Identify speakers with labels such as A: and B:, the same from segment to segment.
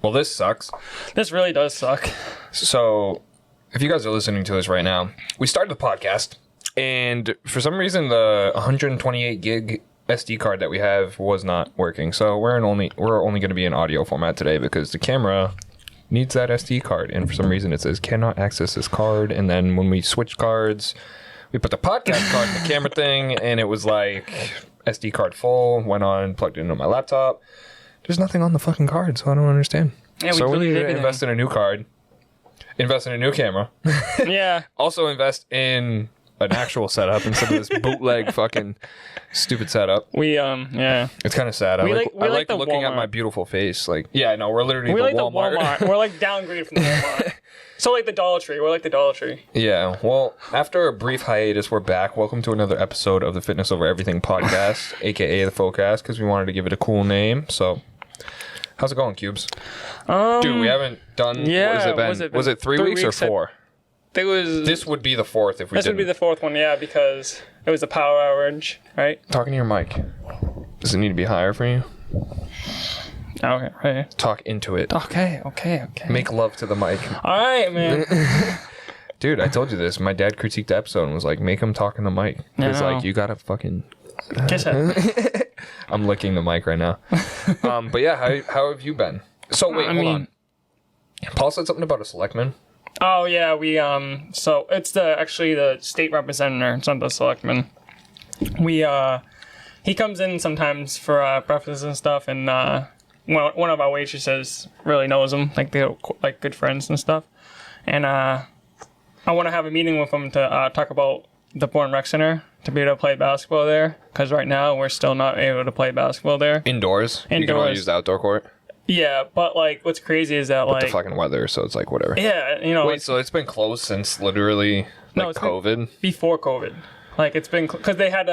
A: Well, this sucks.
B: This really does suck.
A: So, if you guys are listening to this right now, we started the podcast, and for some reason, the 128 gig SD card that we have was not working. So we're only going to be in audio format today because the camera needs that SD card, and for some reason it says cannot access this card. And then when we switch cards, we put the podcast card in the camera thing, and it was like SD card full. Went on, plugged it into my laptop. There's nothing on the fucking card, so I don't understand.
B: Yeah,
A: so we need to invest in a new card, invest in a new camera.
B: Yeah.
A: Also invest in an actual setup instead of this bootleg fucking stupid setup.
B: Yeah.
A: It's kind of sad. I like looking
B: Walmart.
A: at my beautiful face. Like, yeah, no, we're literally
B: We
A: the
B: like
A: Walmart.
B: the Walmart. We're like downgraded from the Walmart. So like the Dollar Tree. We're like the Dollar Tree.
A: Yeah. Well, after a brief hiatus, we're back. Welcome to another episode of the Fitness Over Everything podcast, aka the FOEcast, because we wanted to give it a cool name. So, how's it going, Cubes? Dude, we haven't done.
B: Yeah.
A: What has it been? Was it 3 weeks or 4? This would be the 4th if we didn't.
B: This would be the 4th one, yeah, because it was a power outage, right?
A: Talking to your mic. Does it need to be higher for you?
B: Okay, right.
A: Talk into it.
B: Okay.
A: Make love to the mic.
B: All right, man.
A: Dude, I told you this. My dad critiqued the episode and was like, make him talk in the mic. He's like, you gotta fucking...
B: Kiss it.
A: I'm licking the mic right now. But yeah, how have you been? So wait, hold on. Paul said something about a selectman.
B: Oh yeah, we so it's actually the state representative, it's not the selectman. He comes in sometimes for breakfast and stuff, and one of our waitresses really knows him, like they're like good friends and stuff. And I want to have a meeting with him to talk about the Bourne Rec Center, to be able to play basketball there, because right now we're still not able to play basketball there.
A: Indoors. You can only use the outdoor court.
B: Yeah, but like what's crazy is that like
A: the fucking weather, so it's like whatever.
B: Yeah, you know.
A: Wait, so it's been closed since literally like COVID?
B: Before COVID, like it's been because they had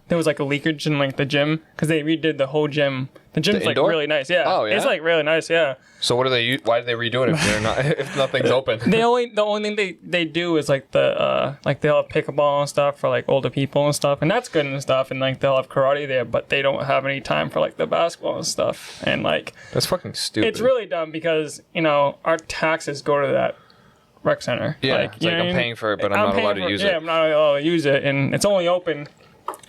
B: there was like a leakage in like the gym because they redid the whole gym. The gym's like really nice, yeah. Oh yeah, it's like really nice, yeah.
A: So what do they use? Why do they redo it if they're not if nothing's open?
B: The only thing they do is like the like they'll have pickleball and stuff for like older people and stuff, and that's good and stuff, and like they'll have karate there, but they don't have any time for like the basketball and stuff, and like
A: that's fucking stupid.
B: It's really dumb because you know our taxes go to that rec center.
A: Yeah,
B: like,
A: it's like I'm paying for it, but I'm not allowed to use it.
B: Yeah, I'm not allowed to use it, and it's only open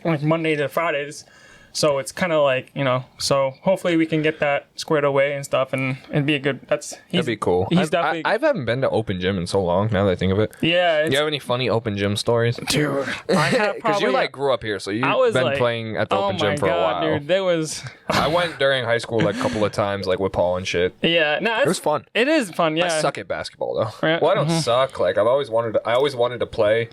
B: like Monday to Fridays. So it's kind of like, you know, so hopefully we can get that squared away and stuff, and it'd be a good, that'd
A: be cool. I haven't been to open gym in so long, now that I think of it.
B: Yeah.
A: Do you have any funny open gym stories?
B: Dude, I have
A: because you like grew up here, so you've been like, playing at the open gym for a while.
B: Dude, there was...
A: I went during high school like a couple of times, like with Paul and shit.
B: Yeah, no,
A: it was fun.
B: It is fun, yeah.
A: I suck at basketball though. Well, I don't suck. Like I always wanted to play.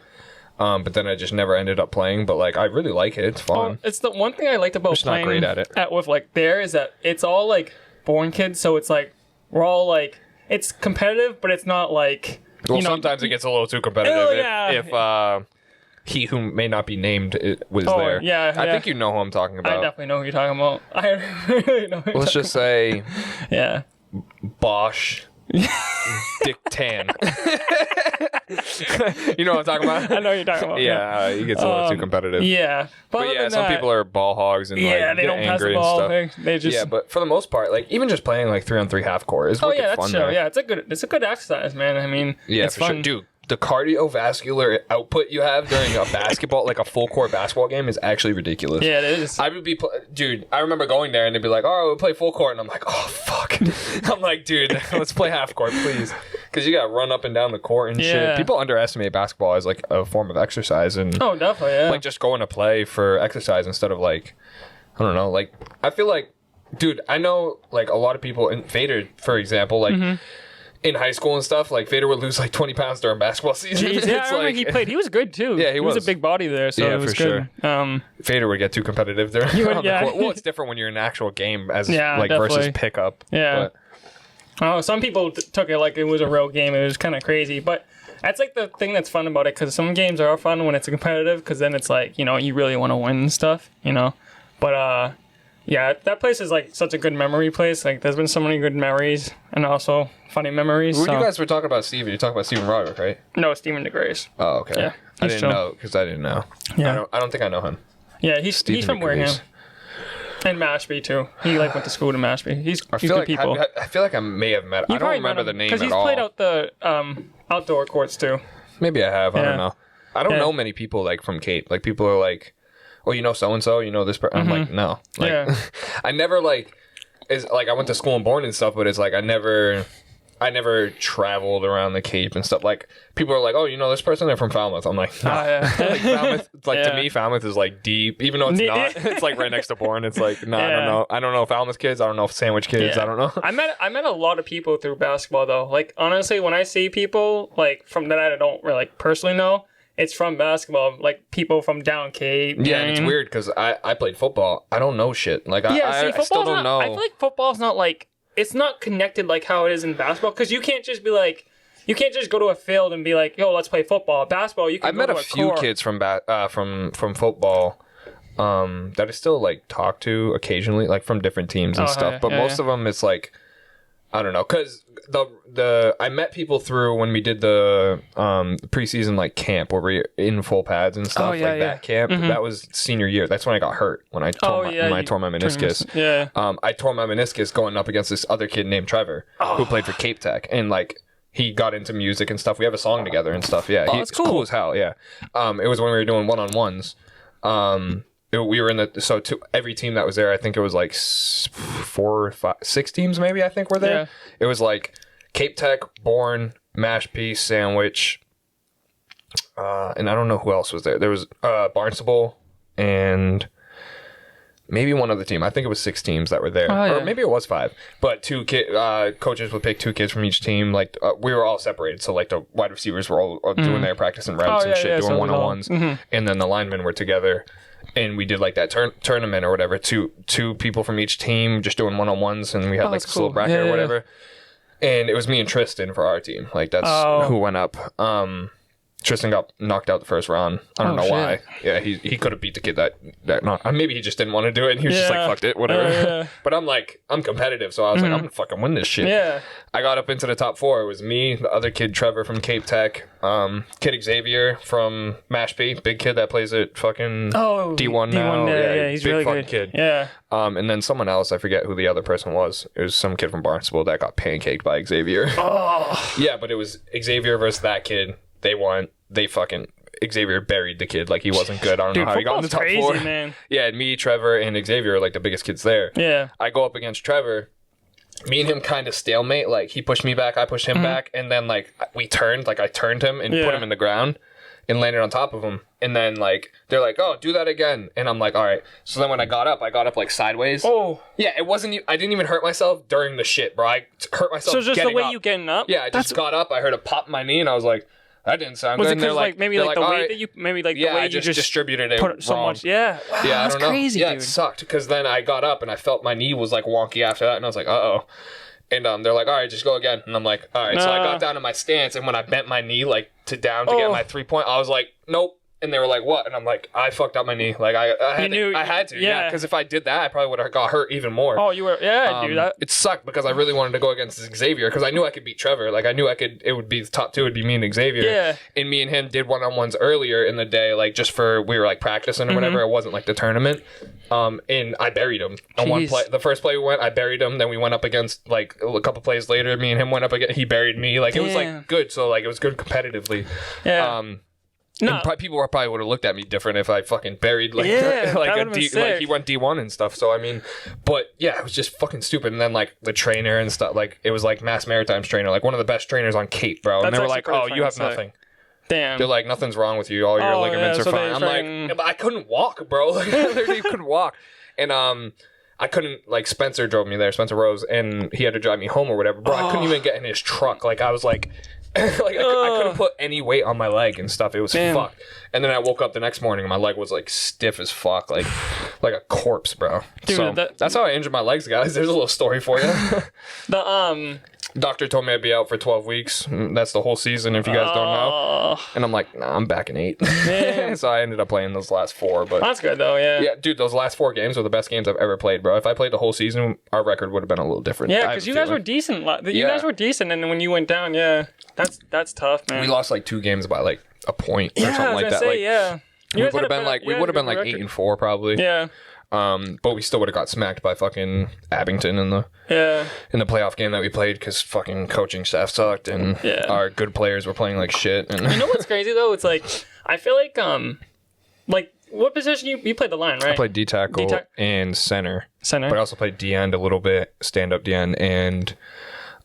A: But then I just never ended up playing. But like, I really like it. It's fun.
B: It's the one thing I liked about playing.
A: Not great at it.
B: With like there is that it's all like born kids, so it's like we're all like it's competitive, but it's not like.
A: Well, sometimes it gets a little too competitive. If he who may not be named was there.
B: Yeah,
A: I think you know who I'm talking about.
B: I definitely know who you're talking about. I really know.
A: Let's just say.
B: Yeah.
A: Bosch. Dick Tan. You know what I'm talking about?
B: I know what you're talking about.
A: Yeah, he gets a little too competitive.
B: Yeah.
A: But yeah, some people are ball hogs and like
B: they don't pass the ball. They just
A: yeah, but for the most part, like even just playing like 3-on-3 half court is wicked fun.
B: That's true. Yeah, it's a good exercise, man. I mean, it's
A: for
B: fun.
A: Sure. Dude, the cardiovascular output you have during a basketball, like a full court basketball game, is actually ridiculous.
B: Yeah, it is.
A: I would be, dude. I remember going there and they'd be like, "Oh, we'll play full court," and I'm like, "Oh fuck!" I'm like, "Dude, let's play half court, please," because you got to run up and down the court and shit. People underestimate basketball as like a form of exercise, and
B: definitely, yeah.
A: Like just going to play for exercise instead of like, I don't know, like I feel like, dude, I know like a lot of people in Vader, for example, like. In high school and stuff, like Vader would lose like 20 pounds during basketball season.
B: Jeez, yeah, I remember he played. He was good too.
A: Yeah, he was.
B: He was a big body there, so it was good. Sure.
A: Vader would get too competitive there. On the court. Well, it's different when you're in an actual game as like definitely. Versus pickup.
B: Yeah. Some people took it like it was a real game. It was kind of crazy, but that's like the thing that's fun about it, because some games are fun when it's competitive, because then it's like, you know, you really want to win and stuff, you know. But yeah, that place is like such a good memory place. Like there's been so many good memories and also funny memories.
A: You guys were talking about Steven. You talking about Steven Roderick, right?
B: No, Steven DeGrace.
A: Oh, okay.
B: Yeah,
A: I didn't know because I didn't know.
B: Yeah.
A: I don't think I know him.
B: Yeah, he's from Wareham. And Mashpee too. He like went to school to Mashpee. He's good
A: like
B: people.
A: I feel like I may have met. I don't remember the name at all.
B: Because he's played out the outdoor courts too.
A: Maybe I have. I don't know. I don't know many people like from Cape. Like people are like, oh, you know so and so. You know this person. I'm like, no. Like, I never like. Is like I went to school in Bourne and stuff, but it's like I never traveled around the Cape and stuff. Like people are like, "Oh, you know this person? They're from Falmouth." I'm like, "No." Like Falmouth, like to me, Falmouth is like deep, even though it's not. It's like right next to Bourne. It's like, no, I don't know. I don't know Falmouth kids. I don't know Sandwich kids. I don't know.
B: I met a lot of people through basketball though. Like honestly, when I see people like from that I don't really like personally know, it's from basketball. Like people from down Cape.
A: Yeah, and it's weird because I played football. I don't know shit. Like I still don't know.
B: I feel like football's not like. It's not connected like how it is in basketball because you can't just be like, you can't just go to a field and be like, yo, let's play football. Basketball, you can.
A: I've met a few kids from football that I still like talk to occasionally, like from different teams and stuff. But most of them, it's like, I don't know, because I met people through when we did the preseason like camp where we in full pads and stuff that camp. That was senior year. That's when I got hurt when I tore my meniscus. I tore my meniscus going up against this other kid named Trevor who played for Cape Tech and like he got into music and stuff. We have a song together and stuff. Yeah,
B: that's cool.
A: Cool as hell. Yeah, it was when we were doing one-on-ones. We were in every team that was there, I think it was like 4 or 5, 6 teams maybe, I think were there. It was like Cape Tech, Bourne, Mashpee, Sandwich, and I don't know who else was there. There was Barnstable and maybe one other team. I think it was 6 teams that were there. Or maybe it was 5. But coaches would pick 2 kids from each team. Like we were all separated. So like the wide receivers were all doing their practice and reps and shit, doing one-on-ones. And then the linemen were together. And we did like that tournament or whatever. Two people from each team just doing one-on-ones, and we had like this little bracket or whatever. And it was me and Tristan for our team. Like that's who went up. Tristan got knocked out the first round. I don't know why. Yeah, he could have beat the kid that maybe he just didn't want to do it and he was just like, fucked it, whatever. But I'm competitive, so I was like, I'm gonna fucking win this shit. Yeah. I got up into the top 4. It was me, the other kid Trevor from Cape Tech, kid Xavier from Mashpee, big kid that plays at fucking D1 now.
B: Yeah, he's
A: big
B: really
A: fucking
B: good.
A: Kid.
B: Yeah.
A: And then someone else, I forget who the other person was. It was some kid from Barnstable that got pancaked by Xavier. Yeah, but it was Xavier versus that kid. They won. Xavier buried the kid. Like he wasn't good. I don't know how he got in the top 4.
B: Man.
A: Yeah, me, Trevor, and Xavier are like the biggest kids there.
B: Yeah.
A: I go up against Trevor. Me and him kind of stalemate. Like he pushed me back, I pushed him back, and then like we turned. Like I turned him and put him in the ground and landed on top of him. And then like they're like, "Oh, do that again." And I'm like, "All right." So then when I got up like sideways.
B: Oh.
A: Yeah, it wasn't. I didn't even hurt myself during the shit, bro. I hurt myself.
B: So just the way
A: up.
B: you getting up.
A: Yeah, I just got up. I heard a pop in my knee, and I was like, "That didn't sound
B: was
A: good."
B: Was it because like maybe like the weight that you the way
A: I
B: you just
A: distributed it
B: put so
A: wrong.
B: much? Yeah. Wow,
A: yeah, I
B: that's
A: don't know.
B: Crazy,
A: yeah,
B: dude.
A: It sucked because then I got up and I felt my knee was like wonky after that, and I was like, "Uh-oh." And they're like, "All right, just go again." And I'm like, "All right." So I got down to my stance, and when I bent my knee like to get my 3-point, I was like, "Nope." And they were like, "What?" And I'm like, "I fucked up my knee. Like I had to. Yeah. Because if I did that, I probably would have got hurt even more."
B: Oh, you were. Yeah, dude. That...
A: It sucked because I really wanted to go against Xavier because I knew I could beat Trevor. Like I knew I could. It would be the top 2 would be me and Xavier. Yeah. And me and him did one-on-ones earlier in the day, like just we were like practicing or whatever. It wasn't like the tournament. And I buried him on one play. The first play we went, I buried him. Then we went up against like a couple plays later. Me and him went up again. He buried me. Like it was like good. So like it was good competitively. Yeah. No. And people probably would have looked at me different if I fucking buried like like he went D1 and stuff. So I mean, but yeah, it was just fucking stupid. And then like the trainer and stuff, like it was like Mass Maritime's trainer, like one of the best trainers on Cape, bro. And they were like, "Oh, you have nothing."
B: Damn.
A: They're like, "Nothing's wrong with you. All your ligaments are fine." I'm like, "But I couldn't walk, bro. Like I literally couldn't walk." And I couldn't, like, Spencer drove me there, Spencer Rose, and he had to drive me home or whatever. Bro, I couldn't even get in his truck. Like, I was like, I couldn't put any weight on my leg and stuff. It was fucked. And then I woke up the next morning and my leg was, like, stiff as fuck. Like a corpse, bro. Dude, so that's how I injured my legs, guys. There's a little story for you. Doctor told me I'd be out for 12 weeks. That's the whole season, if you guys don't know. And I'm like, nah, I'm back in 8. So I ended up playing those last 4. But
B: that's good, though, yeah.
A: Yeah, dude, those last 4 games were the best games I've ever played, bro. If I played the whole season, our record would have been a little different.
B: Yeah, because you guys were decent. You guys were decent, and then when you went down, that's tough, man.
A: We lost, like, 2 games by, like, a point or something like that.
B: We would have been,
A: like 8-4, probably.
B: Yeah.
A: But we still would have got smacked by fucking Abington in the playoff game that we played because fucking coaching staff sucked and our good players were playing like shit. And
B: you know what's crazy though? It's like I feel like what position you played the line, right?
A: I played D tackle and center.
B: Center.
A: But I also played D end a little bit, stand up D end, and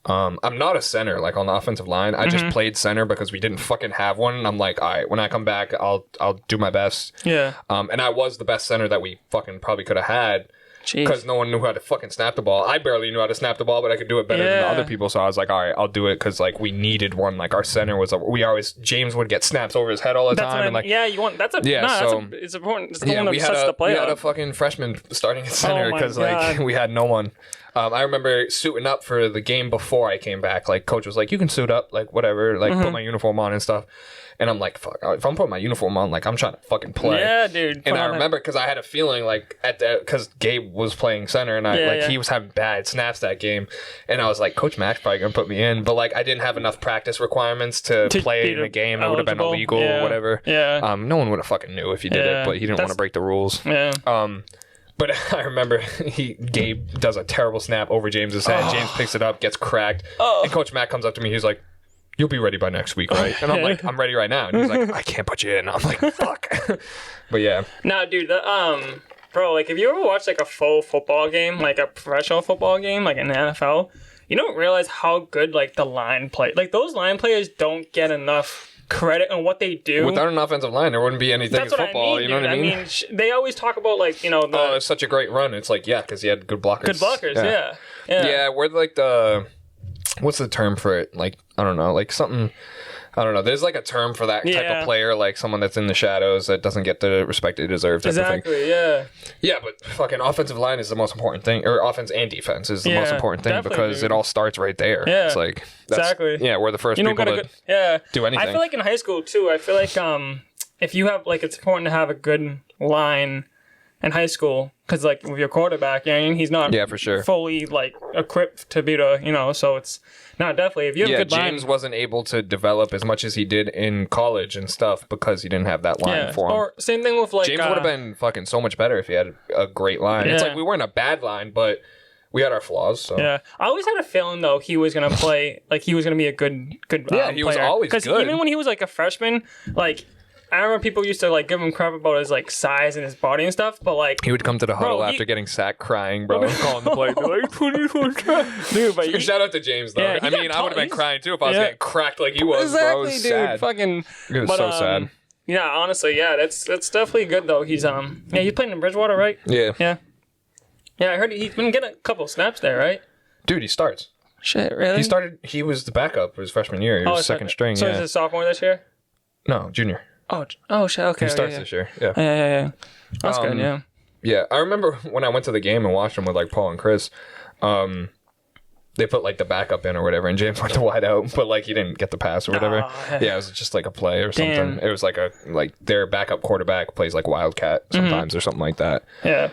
A: I'm not a center like on the offensive line. I just played center because we didn't fucking have one. And I'm like, all right, when I come back, I'll do my best.
B: Yeah.
A: And I was the best center that we fucking probably could have had. Because no one knew how to fucking snap the ball. I barely knew how to snap the ball, but I could do it better than the other people. So I was like, all right, I'll do it because like we needed one. Like our center was, James would get snaps over his head all the time. And like,
B: it's important. It's the one that sets the play
A: we had a fucking freshman starting at center because like we had no one. I remember suiting up for the game before I came back. Like coach was like, you can suit up, like whatever, like put my uniform on and stuff. And I'm like, fuck, if I'm putting my uniform on, like I'm trying to fucking play.
B: Yeah, dude.
A: And I remember because I had a feeling like because Gabe was playing center and he was having bad snaps that game. And I was like, Coach Mack's probably going to put me in. But like I didn't have enough practice requirements to play in a game that would have been illegal or whatever.
B: Yeah.
A: No one would have fucking knew if he did it, but he didn't want to break the rules.
B: Yeah.
A: But I remember Gabe does a terrible snap over James's head. James picks it up, gets cracked. And Coach Mack comes up to me. He's like, you'll be ready by next week, right? And I'm like, I'm ready right now. And he's like, I can't put you in. I'm like, fuck. But yeah.
B: Nah, dude, bro, like if you ever watch like a faux football game, like a professional football game, like in the NFL, you don't realize how good like the line play. Like those line players don't get enough credit on what they do.
A: Without an offensive line, there wouldn't be anything in football. You know what I mean?
B: They always talk about like, you know,
A: it's such a great run. It's like, yeah, because he had good blockers.
B: Good blockers, yeah.
A: Yeah, we're like what's the term for it? Like, I don't know, like something, I don't know. There's like a term for that type of player, like someone that's in the shadows that doesn't get the respect they deserve.
B: Exactly, yeah.
A: Yeah, but fucking offensive line is the most important thing, or offense and defense is the most important thing because it all starts right there.
B: Yeah,
A: it's like,
B: yeah,
A: we're the first people to do anything.
B: I feel like in high school too, I feel like if you have, like, it's important to have a good line in high school because, like, with your quarterback, you know, he's not
A: for sure
B: fully, like, equipped to be so it's not definitely. If you have a good line.
A: James wasn't able to develop as much as he did in college and stuff because he didn't have that line for him.
B: Or same thing with, like,
A: James would have been fucking so much better if he had a great line. It's like we weren't a bad line, but we had our flaws. So.
B: Yeah, I always had a feeling though he was gonna play like he was gonna be a good
A: yeah, he was
B: player.
A: always good.
B: Because even when he was like a freshman, like. I remember people used to like give him crap about his like size and his body and stuff, but like
A: he would come to the huddle after getting sacked, crying, bro, calling the play, like 24 dude. But shout out to James though.
B: Yeah,
A: I mean, I would have been crying too if I was getting cracked like he was. Bro. It was
B: dude.
A: sad.
B: Fucking.
A: It was so sad.
B: Yeah, honestly, that's definitely good though. He's he's playing in Bridgewater, right?
A: Yeah.
B: Yeah, I heard he's been getting a couple snaps there, right?
A: Dude, he starts.
B: Shit, really?
A: He was the backup his freshman year. He was second string.
B: So is he a sophomore this year?
A: No, junior.
B: Oh shit, okay.
A: He starts this year. Yeah.
B: Yeah. That's good, yeah.
A: Yeah, I remember when I went to the game and watched him with like Paul and Chris, they put like the backup in or whatever, and James went to wide out, but like he didn't get the pass or whatever. Yeah, it was just like a play or something.
B: Damn.
A: It was like their backup quarterback plays like Wildcat sometimes or something like that.
B: Yeah.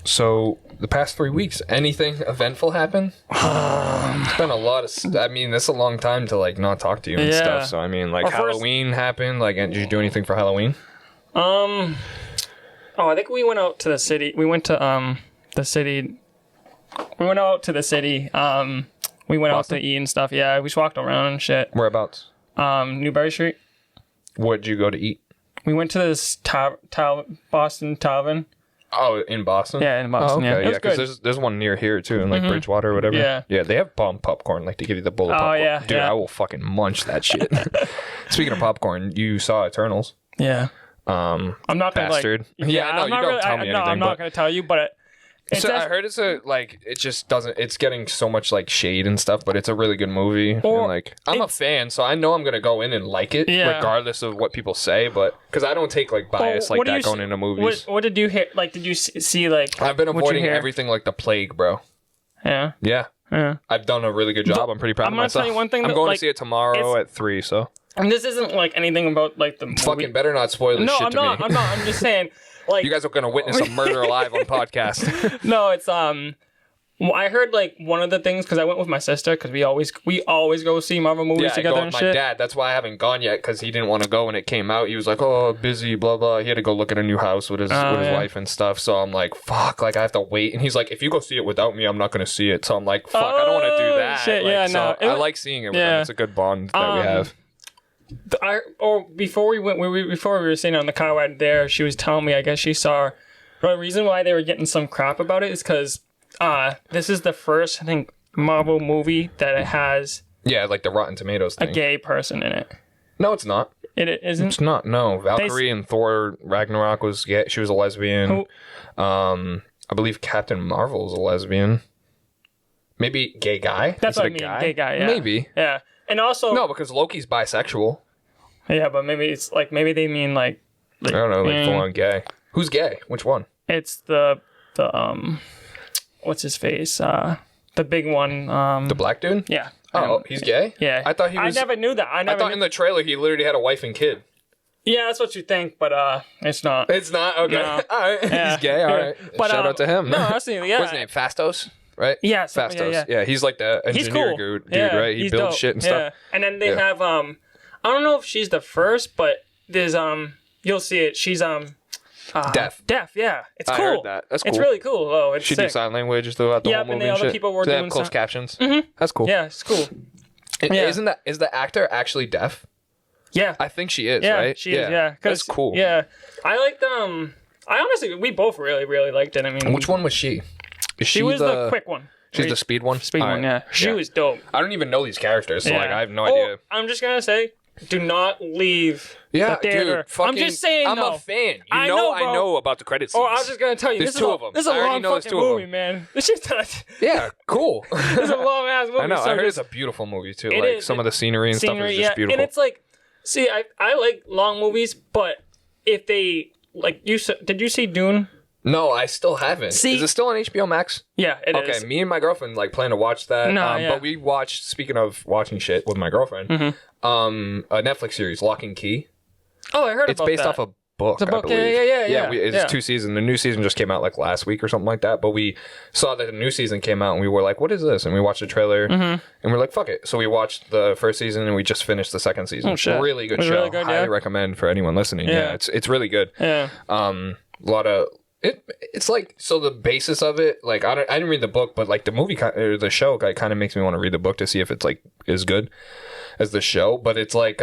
A: So the past 3 weeks, anything eventful happen? It's been a lot of. I mean, that's a long time to like not talk to you and stuff. So I mean, like Halloween happened. Like, did you do anything for Halloween?
B: I think we went out to the city. We went to the city. We went out to the city. We went out to eat and stuff. Yeah, we just walked around and shit.
A: Whereabouts?
B: Newberry Street.
A: What'd you go to eat?
B: We went to this Boston Tavern.
A: Oh, in Boston?
B: Yeah, in Boston.
A: Oh, okay.
B: Yeah,
A: because there's one near here too, in like Bridgewater or whatever.
B: Yeah,
A: they have bomb popcorn. Like they give you the bowl of popcorn.
B: Yeah,
A: dude, I will fucking munch that shit. Speaking of popcorn, you saw Eternals.
B: Yeah. I'm not gonna
A: bastard. Like, yeah, no, you don't tell me anything.
B: No, I'm not gonna tell you, but.
A: I heard it's it just doesn't. It's getting so much like shade and stuff, but it's a really good movie. And like, I'm a fan, so I know I'm gonna go in and like it, regardless of what people say. But because I don't take like bias like that going into movies.
B: What did you hear? Like, did you see like?
A: I've been avoiding everything like the plague, bro.
B: Yeah.
A: Yeah. I've done a really good job. I'm pretty proud of myself.
B: I'm gonna tell you one thing.
A: I'm going to see it tomorrow at 3. So.
B: And this isn't like anything about like the movie.
A: Fucking better not spoil this shit to me.
B: I'm not. I'm just saying. Like,
A: you guys are gonna witness a murder live on podcast.
B: No, it's Well, I heard like one of the things because I went with my sister because we always go see Marvel movies
A: I go
B: together
A: with
B: and
A: my
B: shit.
A: dad. That's why I haven't gone yet because he didn't want to go when it came out. He was like, "Oh, busy, blah blah." He had to go look at a new house with his wife and stuff. So I'm like, "Fuck!" Like I have to wait. And he's like, "If you go see it without me, I'm not going to see it." So I'm like, "Fuck! I don't want to do that."
B: Shit,
A: like,
B: yeah,
A: so
B: no.
A: I like seeing it with him. It's a good bond that we have.
B: Before we were sitting on the car ride there, she was telling me I guess she saw the reason why they were getting some crap about it is because this is the first I think Marvel movie that it has
A: like the Rotten Tomatoes thing.
B: a gay person in it.
A: No, it's not.
B: It isn't.
A: It's not. No, Valkyrie in Thor Ragnarok was gay. She was a lesbian. I believe Captain Marvel is a lesbian. Maybe gay guy.
B: That's what I mean. Gay guy. Yeah.
A: Maybe.
B: Yeah, and also
A: no, because Loki's bisexual.
B: Yeah, but maybe it's like maybe they mean like
A: I don't know, like full on gay. Who's gay? Which one?
B: It's the what's his face? The big one.
A: The black dude?
B: Yeah.
A: Oh, he's gay?
B: Yeah.
A: I thought he was.
B: I never knew that. I
A: thought in the trailer he literally had a wife and kid.
B: Yeah, that's what you think, but it's not.
A: It's not? Okay.
B: No.
A: All right.
B: Yeah.
A: He's gay. All right.
B: But,
A: Shout out to him.
B: No, honestly, yeah.
A: What's his name? Fastos? Right?
B: Yeah.
A: Fastos. Yeah, he's like the engineer dude, right? He builds shit and stuff.
B: And then they have I don't know if she's the first, but there's you'll see it. She's
A: deaf.
B: Deaf, yeah. It's cool.
A: I heard that. That's cool.
B: It's really cool. Oh, it's
A: she
B: sick.
A: did sign language throughout the whole movie
B: and the other
A: shit.
B: people were
A: Do they
B: doing
A: have closed
B: some-
A: captions? Mm-hmm. That's cool.
B: Yeah, it's cool.
A: Is the actor actually deaf?
B: Yeah.
A: I think she is,
B: Yeah,
A: right?
B: she is, yeah.
A: That's cool.
B: Yeah. I liked I honestly we both really, really liked it. I mean
A: Which one was she?
B: She was the quick one.
A: She's the speed one?
B: Speed one, yeah. She was dope.
A: I don't even know these characters, so like I have no idea.
B: I'm just gonna say, do not leave the theater.
A: Dude, fucking,
B: I'm just saying,
A: I'm
B: though.
A: a fan.
B: I know,
A: I
B: bro.
A: know about the credit scenes.
B: Oh, I was just gonna tell you.
A: There's
B: This
A: two
B: is
A: of them.
B: This is a
A: I already
B: long
A: know there's
B: fucking
A: two of
B: movie,
A: them.
B: man. This shit's
A: Yeah, cool.
B: This is a long ass movie.
A: I know.
B: So
A: I heard
B: just,
A: it's a beautiful movie too.
B: It
A: Like
B: is.
A: some of the scenery and stuff is just beautiful.
B: And it's like, see, I like long movies, but if they like did you see Dune?
A: No, I still haven't.
B: See?
A: Is it still on HBO Max?
B: Yeah, it is.
A: Okay, me and my girlfriend like plan to watch that. But we watched. Speaking of watching shit with my girlfriend, a Netflix series, Lock and Key.
B: Oh, I heard
A: It's
B: about that.
A: based off a book.
B: It's a book.
A: I believe.
B: Yeah.
A: It's 2 seasons. The new season just came out like last week or something like that. But we saw that the new season came out and we were like, "What is this?" And we watched the trailer and we're like, "Fuck it." So we watched the first season and we just finished the second season.
B: Oh, shit.
A: Really good
B: It was
A: show.
B: really good,
A: Highly recommend for anyone listening. Yeah, it's really good.
B: Yeah.
A: A lot of it's like, so the basis of it, like I didn't read the book, but like the movie or the show kind of makes me want to read the book to see if it's like as good as the show. But it's like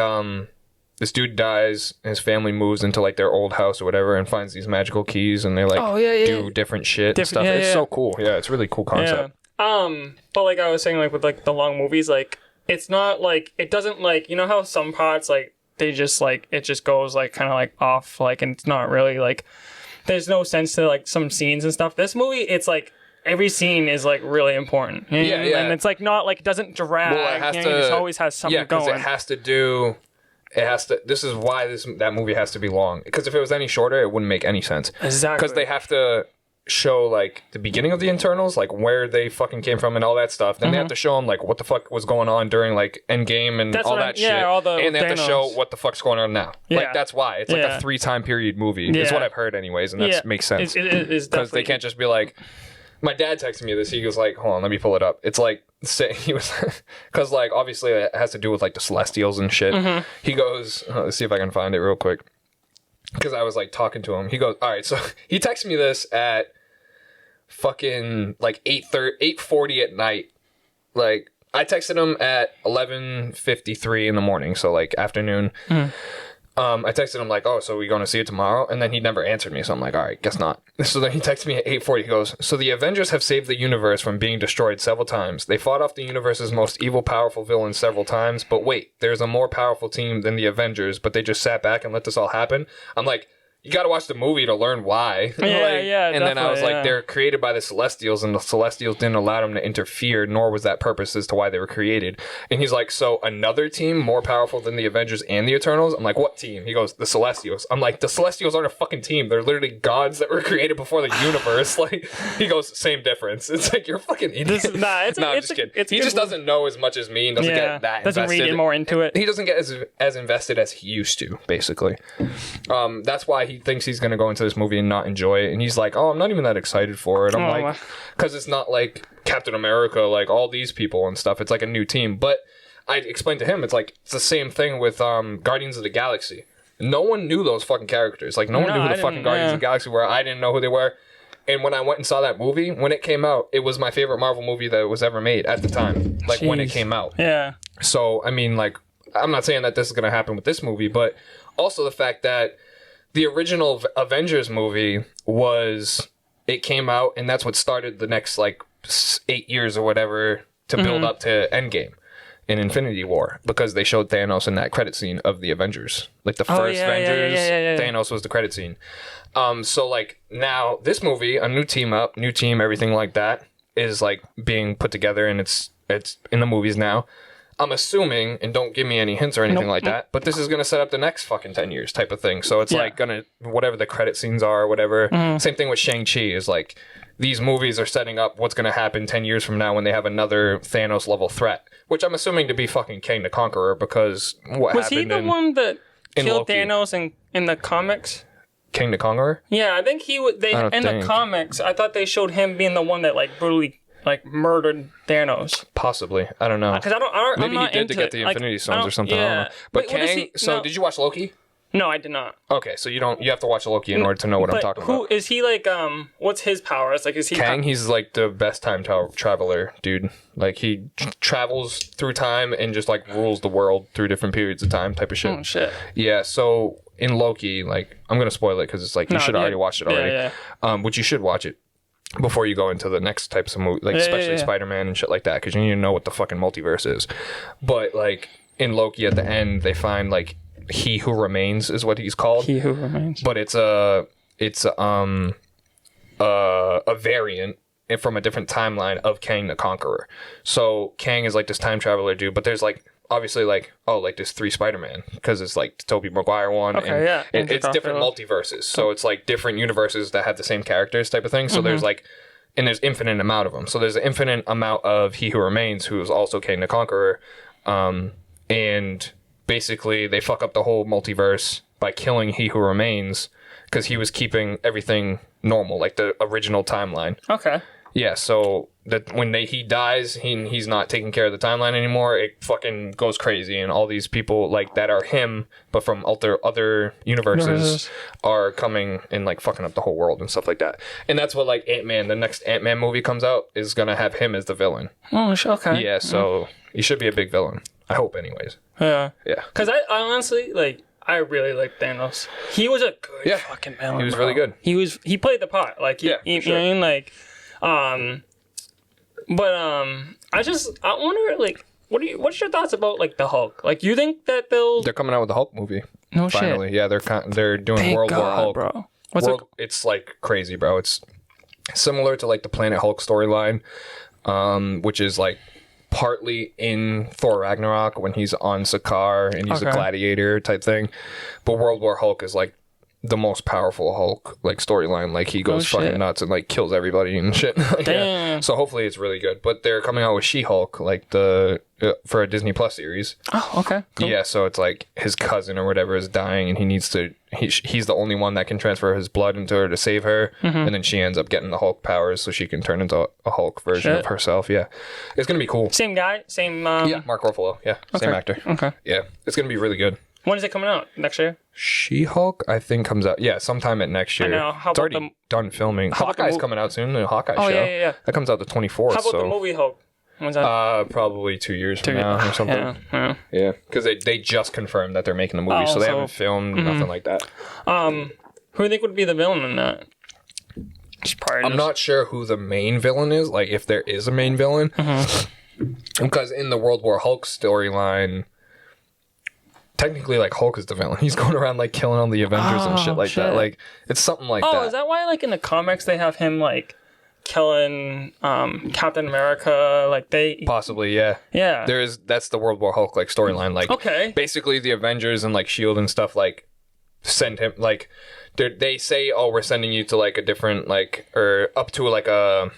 A: this dude dies, his family moves into like their old house or whatever and finds these magical keys and they like do different shit and stuff. It's so cool. Yeah, it's really cool concept.
B: But like I was saying, like with like the long movies, like it's not like it doesn't like, you know how some parts like they just like it just goes like kind of like off, like, and it's not really like there's no sense to like some scenes and stuff. This movie, it's like every scene is like really important. You know? And it's like not like it doesn't drag.
A: Well, it has
B: to. It always has something going.
A: It has to. This is why that movie has to be long. Because if it was any shorter, it wouldn't make any sense.
B: Exactly.
A: Because they have to show like the beginning of the Eternals, like where they fucking came from and all that stuff. Then they have to show them like what the fuck was going on during like Endgame and all that shit.
B: All the
A: and they have to show what the fuck's going on now.
B: Yeah.
A: Like that's why it's like a 3-time period movie. It's what I've heard anyways, and that makes sense.
B: It is
A: because they can't just be like. My dad texted me this. He was like, "Hold on, let me pull it up." It's like he was because like obviously it has to do with like the Celestials and shit. He goes, let's see if I can find it real quick. Because I was like talking to him. He goes, "All right." So he texted me this at fucking like 8:40 at night. Like I texted him at 11:53 in the morning, so like afternoon. I texted him like, "Oh, so we going to see it tomorrow?" And then he never answered me, so I'm like, "All right, guess not." So then he texted me at 8:40. He goes, "So the Avengers have saved the universe from being destroyed several times. They fought off the universe's most evil, powerful villains several times. But wait, there's a more powerful team than the Avengers, but they just sat back and let this all happen." I'm like, you got to watch the movie to learn why. And then I was like, they're created by the Celestials, and the Celestials didn't allow them to interfere, nor was that purpose as to why they were created. And he's like, so another team more powerful than the Avengers and the Eternals? I'm like, what team? He goes, the Celestials. I'm like, the Celestials aren't a fucking team. They're literally gods that were created before the universe. Like, he goes, same difference. It's like, you're a fucking idiot. I'm just kidding. He just doesn't know as much as me and doesn't get that
B: doesn't
A: invested.
B: read more into it.
A: He doesn't get as invested as he used to, basically. That's why he thinks he's gonna go into this movie and not enjoy it, and he's like, "Oh, I'm not even that excited for it." I'm like, because it's not like Captain America, like all these people and stuff. It's like a new team. But I explained to him, it's the same thing with Guardians of the Galaxy. No one knew those fucking characters. Like no one knew who the fucking Guardians of the Galaxy were. I didn't know who they were. And when I went and saw that movie, when it came out, it was my favorite Marvel movie that was ever made at the time. Like when it came out.
B: Yeah.
A: So I mean, like, I'm not saying that this is gonna happen with this movie, but also the fact that the original Avengers movie it came out, and that's what started the next like 8 years or whatever to build up to Endgame in Infinity War, because they showed Thanos in that credit scene of the Avengers. Like the first Avengers, Thanos was the credit scene. So like now this movie, a new team, everything like that is like being put together, and it's in the movies now. I'm assuming, and don't give me any hints or anything like that, but this is going to set up the next fucking 10 years type of thing. So it's like going to, whatever the credit scenes are or whatever. Same thing with Shang-Chi is like, these movies are setting up what's going to happen 10 years from now when they have another Thanos level threat, which I'm assuming to be fucking Kang the Conqueror, because
B: was he the one that killed Thanos in the comics?
A: King the Conqueror?
B: Yeah, I think he would. The comics, I thought they showed him being the one that like brutally like murdered Thanos.
A: Possibly, I don't know.
B: Because I don't.
A: Maybe he did to get the Infinity Stones or something. Yeah. I don't know. But Kang. Did you watch Loki?
B: No, I did not.
A: Okay, so you have to watch Loki in order to know what I'm talking about.
B: Who is he? Like, what's his powers? Like, is he
A: Kang? He's like the best time traveler, dude. Like he travels through time and just like rules the world through different periods of time, type of shit.
B: Oh shit.
A: Yeah. So in Loki, like, I'm gonna spoil it because it's like you should already watch it already. Yeah. Which you should watch it before you go into the next types of movie, like especially Spider-Man and shit like that, because you need to know what the fucking multiverse is. But like in Loki, at the end, they find like He Who Remains is what he's called.
B: He Who Remains.
A: But it's a variant from a different timeline of Kang the Conqueror. So Kang is like this time traveler dude, but there's like obviously like there's 3 Spider-Man, because it's like the Tobey Maguire one.
B: Okay, and
A: it's different multiverses. So it's like different universes that have the same characters type of thing. So there's like, and there's infinite amount of them. So there's an infinite amount of He Who Remains, who is also Kang the Conqueror. And basically they fuck up the whole multiverse by killing He Who Remains, because he was keeping everything normal, like the original timeline.
B: Okay.
A: Yeah, so that when he dies, he's not taking care of the timeline anymore. It fucking goes crazy, and all these people like that are him, but from other universes, are coming and like fucking up the whole world and stuff like that. And that's what like Ant-Man, the next Ant-Man movie comes out, is gonna have him as the villain.
B: Oh, okay.
A: Yeah, so he should be a big villain. I hope, anyways.
B: Yeah.
A: Yeah.
B: Because I honestly like. I really like Thanos. He was a good fucking villain.
A: He was really good.
B: He played the part. Like you know what I mean? Like I wonder like what's your thoughts about like the Hulk? Like you think that they're
A: coming out with the Hulk movie.
B: No
A: finally.
B: shit.
A: Yeah, they're doing
B: Thank
A: World War Hulk.
B: Bro.
A: It's like crazy, bro. It's similar to like the Planet Hulk storyline, which is like partly in Thor Ragnarok when he's on Sakaar and he's a gladiator type thing. But World War Hulk is like the most powerful Hulk like storyline. Like he goes fucking nuts and like kills everybody and shit.
B: Damn.
A: So hopefully it's really good. But they're coming out with She-Hulk like for a Disney Plus series.
B: Oh, okay. Cool.
A: Yeah, so it's like his cousin or whatever is dying, and he's the only one that can transfer his blood into her to save her, and then she ends up getting the Hulk powers so she can turn into a Hulk version of herself. Yeah, it's gonna be cool.
B: Same guy, same.
A: Yeah, Mark Ruffalo. Yeah, same actor.
B: Okay.
A: Yeah, it's gonna be really good.
B: When is it coming out? Next year?
A: She-Hulk, I think, comes out. Yeah, sometime at next year.
B: I know. How
A: it's
B: about
A: already done filming. Hawkeye's coming out soon. The Hawkeye show.
B: Yeah.
A: That comes out the 24th.
B: How about the movie Hulk? When's that?
A: Probably 2 years from now or something. Yeah, because they just confirmed that they're making the movie, so they haven't filmed nothing like that.
B: Who do you think would be the villain in that?
A: I'm not sure who the main villain is. Like, if there is a main villain, because in the World War Hulk storyline, technically, like, Hulk is the villain. He's going around like killing all the Avengers and shit like that. Like, it's something like that.
B: Oh, is that why like in the comics they have him like killing Captain America? Like they
A: possibly, yeah. That's the World War Hulk like storyline. Like, basically the Avengers and like Shield and stuff like send him like they say, oh, we're sending you to like a different like or up to like a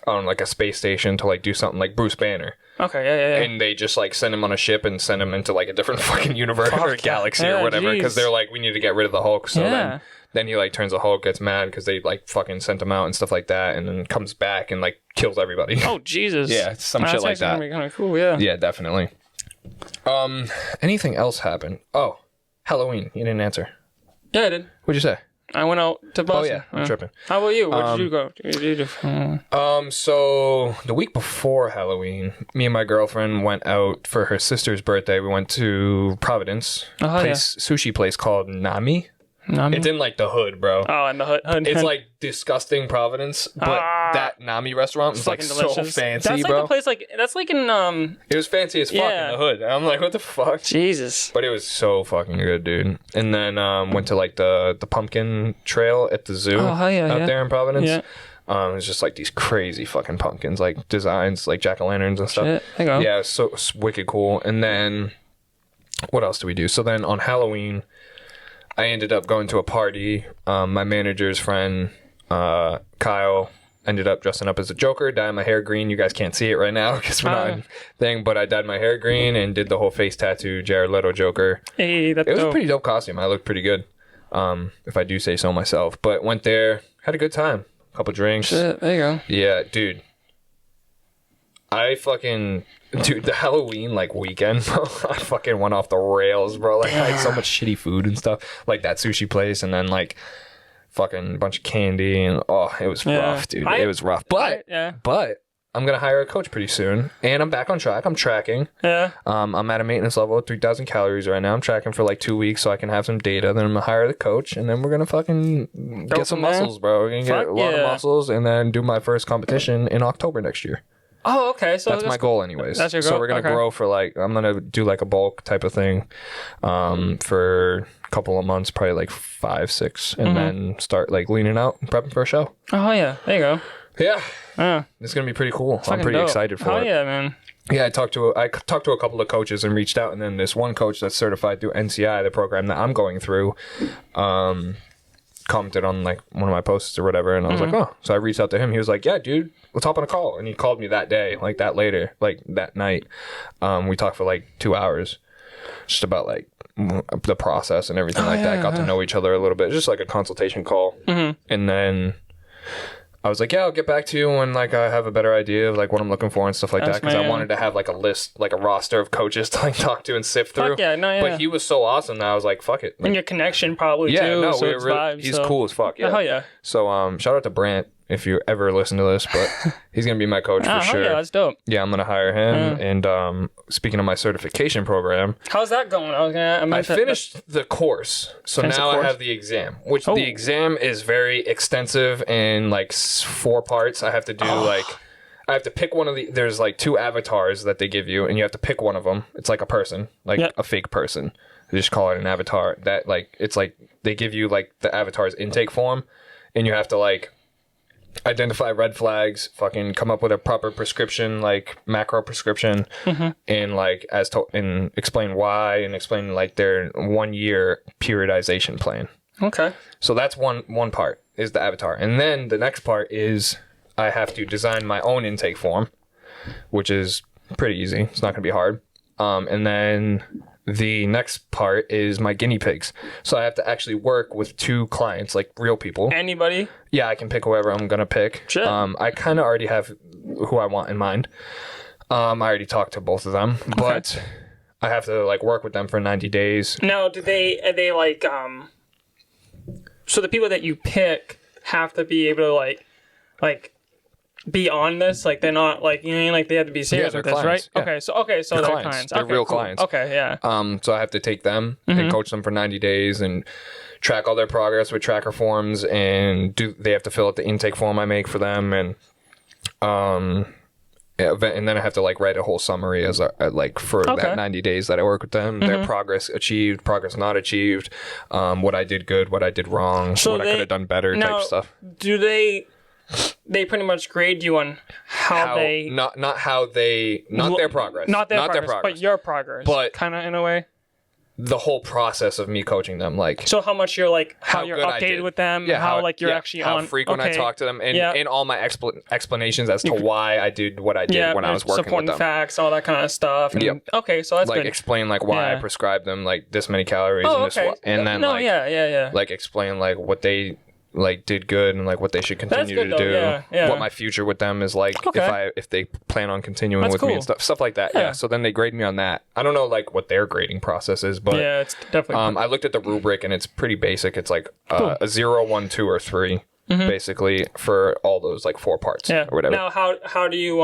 A: like a space station to like do something like Bruce Banner.
B: Okay, yeah.
A: And they just like send him on a ship and send him into like a different fucking universe or galaxy or whatever, because they're like, we need to get rid of the Hulk. So then Then he like turns a Hulk, gets mad because they like fucking sent him out and stuff like that, and then comes back and like kills everybody.
B: Oh Jesus.
A: Yeah, some shit like that.
B: That's kind of cool. Yeah.
A: Yeah, definitely. Anything else happened? Oh, Halloween. You didn't answer.
B: Yeah, I did.
A: What'd you say?
B: I went out to Boston.
A: Oh yeah, I'm tripping.
B: How about you? Where did you go?
A: So the week before Halloween, me and my girlfriend went out for her sister's birthday. We went to Providence, sushi place called Nami. It's in like the hood, bro.
B: Oh, in the hood.
A: It's like disgusting Providence, but that Nami restaurant was like so fancy,
B: that's
A: bro.
B: Like the place, like that's like in
A: It was fancy as fuck in the hood. And I'm like, what the fuck?
B: Jesus.
A: But it was so fucking good, dude. And then went to like the pumpkin trail at the zoo out there in Providence. Yeah. It's just like these crazy fucking pumpkins, like designs, like jack-o'-lanterns and stuff.
B: Shit. There you go.
A: Yeah, it's wicked cool. And then what else do we do? So then on Halloween, I ended up going to a party. My manager's friend, Kyle, ended up dressing up as a Joker, dyeing my hair green. You guys can't see it right now because we're not in thing, but I dyed my hair green and did the whole face tattoo, Jared Leto Joker.
B: Hey, that's
A: It was a pretty dope costume. I looked pretty good, if I do say so myself. But went there, had a good time. A couple drinks.
B: Shit, there you go.
A: Yeah, dude. The Halloween like weekend, bro, I fucking went off the rails, bro. Like I had so much shitty food and stuff, like that sushi place, and then like fucking bunch of candy, and it was rough, dude. It was rough, but I'm gonna hire a coach pretty soon, and I'm back on track. I'm tracking.
B: Yeah.
A: I'm at a maintenance level of 3,000 calories right now. I'm tracking for like 2 weeks so I can have some data. Then I'm gonna hire the coach, and then we're gonna fucking get some muscles, bro. We're gonna get a lot of muscles, and then do my first competition in October next year.
B: Oh, okay. So
A: that's my goal, anyways.
B: That's your goal.
A: So we're gonna grow for like I'm gonna do like a bulk type of thing, for a couple of months, probably like 5, 6, and then start like leaning out, and prepping for a show.
B: Oh yeah, there you go.
A: Yeah, it's gonna be pretty cool. I'm pretty excited for it.
B: Oh yeah, man.
A: Yeah, I talked to a couple of coaches and reached out, and then this one coach that's certified through NCI, the program that I'm going through, commented on like one of my posts or whatever, and I was like, oh. So I reached out to him. He was like, yeah, dude, let's hop on a call. And he called me that day, like that later, like that night. We talked for like 2 hours, just about like the process and everything that. Got to know each other a little bit, just like a consultation call. And then I was like, yeah, I'll get back to you when like I have a better idea of like what I'm looking for and stuff like that, because I wanted to have like a list, like a roster of coaches to like talk to and sift through. But he was so awesome that I was like, fuck it.
B: Like, and your connection probably too.
A: No,
B: so
A: he's cool as fuck. Yeah.
B: Oh yeah.
A: So shout out to Brant if you ever listen to this, but he's gonna be my coach for sure.
B: Yeah, that's dope.
A: Yeah, I'm gonna hire him. And speaking of my certification program,
B: how's that going?
A: I finished the course, so now I have the exam, which the exam is very extensive and like 4 parts. I have to do I have to pick one of the. There's like 2 avatars that they give you, and you have to pick one of them. It's like a person, like a fake person. They just call it an avatar. That like it's like they give you like the avatar's intake form, and you have to like identify red flags, fucking come up with a proper prescription, like macro prescription, and like and explain why, and explain like their 1-year periodization plan.
B: Okay.
A: So that's one part is the avatar, and then the next part is I have to design my own intake form, which is pretty easy. It's not gonna be hard. And then the next part is my guinea pigs. So I have to actually work with 2 clients, like real people.
B: Anybody?
A: Yeah, I can pick whoever I'm gonna pick.
B: Sure.
A: I kind of already have who I want in mind. I already talked to both of them, but I have to like work with them for 90 days.
B: Now, are they like so the people that you pick have to be able to like be on this, like they're not like, you know, like they have to be serious with this, right? Yeah. Okay, so they're clients.
A: They're real clients.
B: Okay, yeah.
A: So I have to take them and coach them for 90 days and track all their progress with tracker forms, and they have to fill out the intake form I make for them, and and then I have to like write a whole summary as like for that 90 days that I work with them, their progress achieved, progress not achieved, what I did good, what I did wrong, what I could have done better, type stuff.
B: Do they pretty much grade you on how they
A: not their progress,
B: not their progress, but your progress,
A: but
B: kind of in a way.
A: the whole process of me coaching them, like
B: So how much you're like how you're
A: good I
B: updated
A: did.
B: with them,
A: Yeah,
B: how like you're actually
A: how
B: on
A: frequent I talk to them, and all my explanations as to why I did what I did when I was working with
B: supporting
A: them.
B: facts, all that kind of stuff. And, okay, so that's
A: like
B: good.
A: explain like why I prescribed them like this many calories and this and then like explain like what they like did good and like what they should continue to do. What my future with them is like if they plan on continuing with me and stuff like that. Yeah. So then they grade me on that. I don't know like what their grading process is, but
B: it's definitely.
A: I looked at the rubric and it's pretty basic. It's like a 0, 1, 2, or 3. Basically for all those like 4 parts or whatever.
B: Now how do you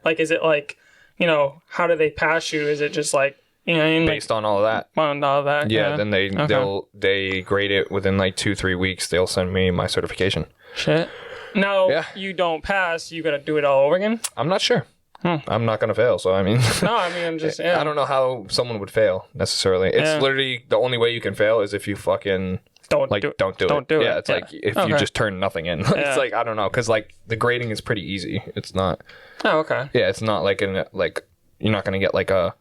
B: like is it like how do they pass you? Is it just like
A: based on all of that.
B: On all of that.
A: Yeah, then they grade it within like 2-3 weeks. They'll send me my certification.
B: Shit. Now you don't pass, you gotta do it all over again?
A: I'm not sure. I'm not gonna fail, so I mean
B: I'm just
A: I don't know how someone would fail necessarily. It's literally the only way you can fail is if you fucking don't do it. Yeah, it's like if you just turn nothing in. It's like I don't know, because like the grading is pretty easy. It's not.
B: Oh, okay.
A: Yeah, it's not like you're not gonna get like a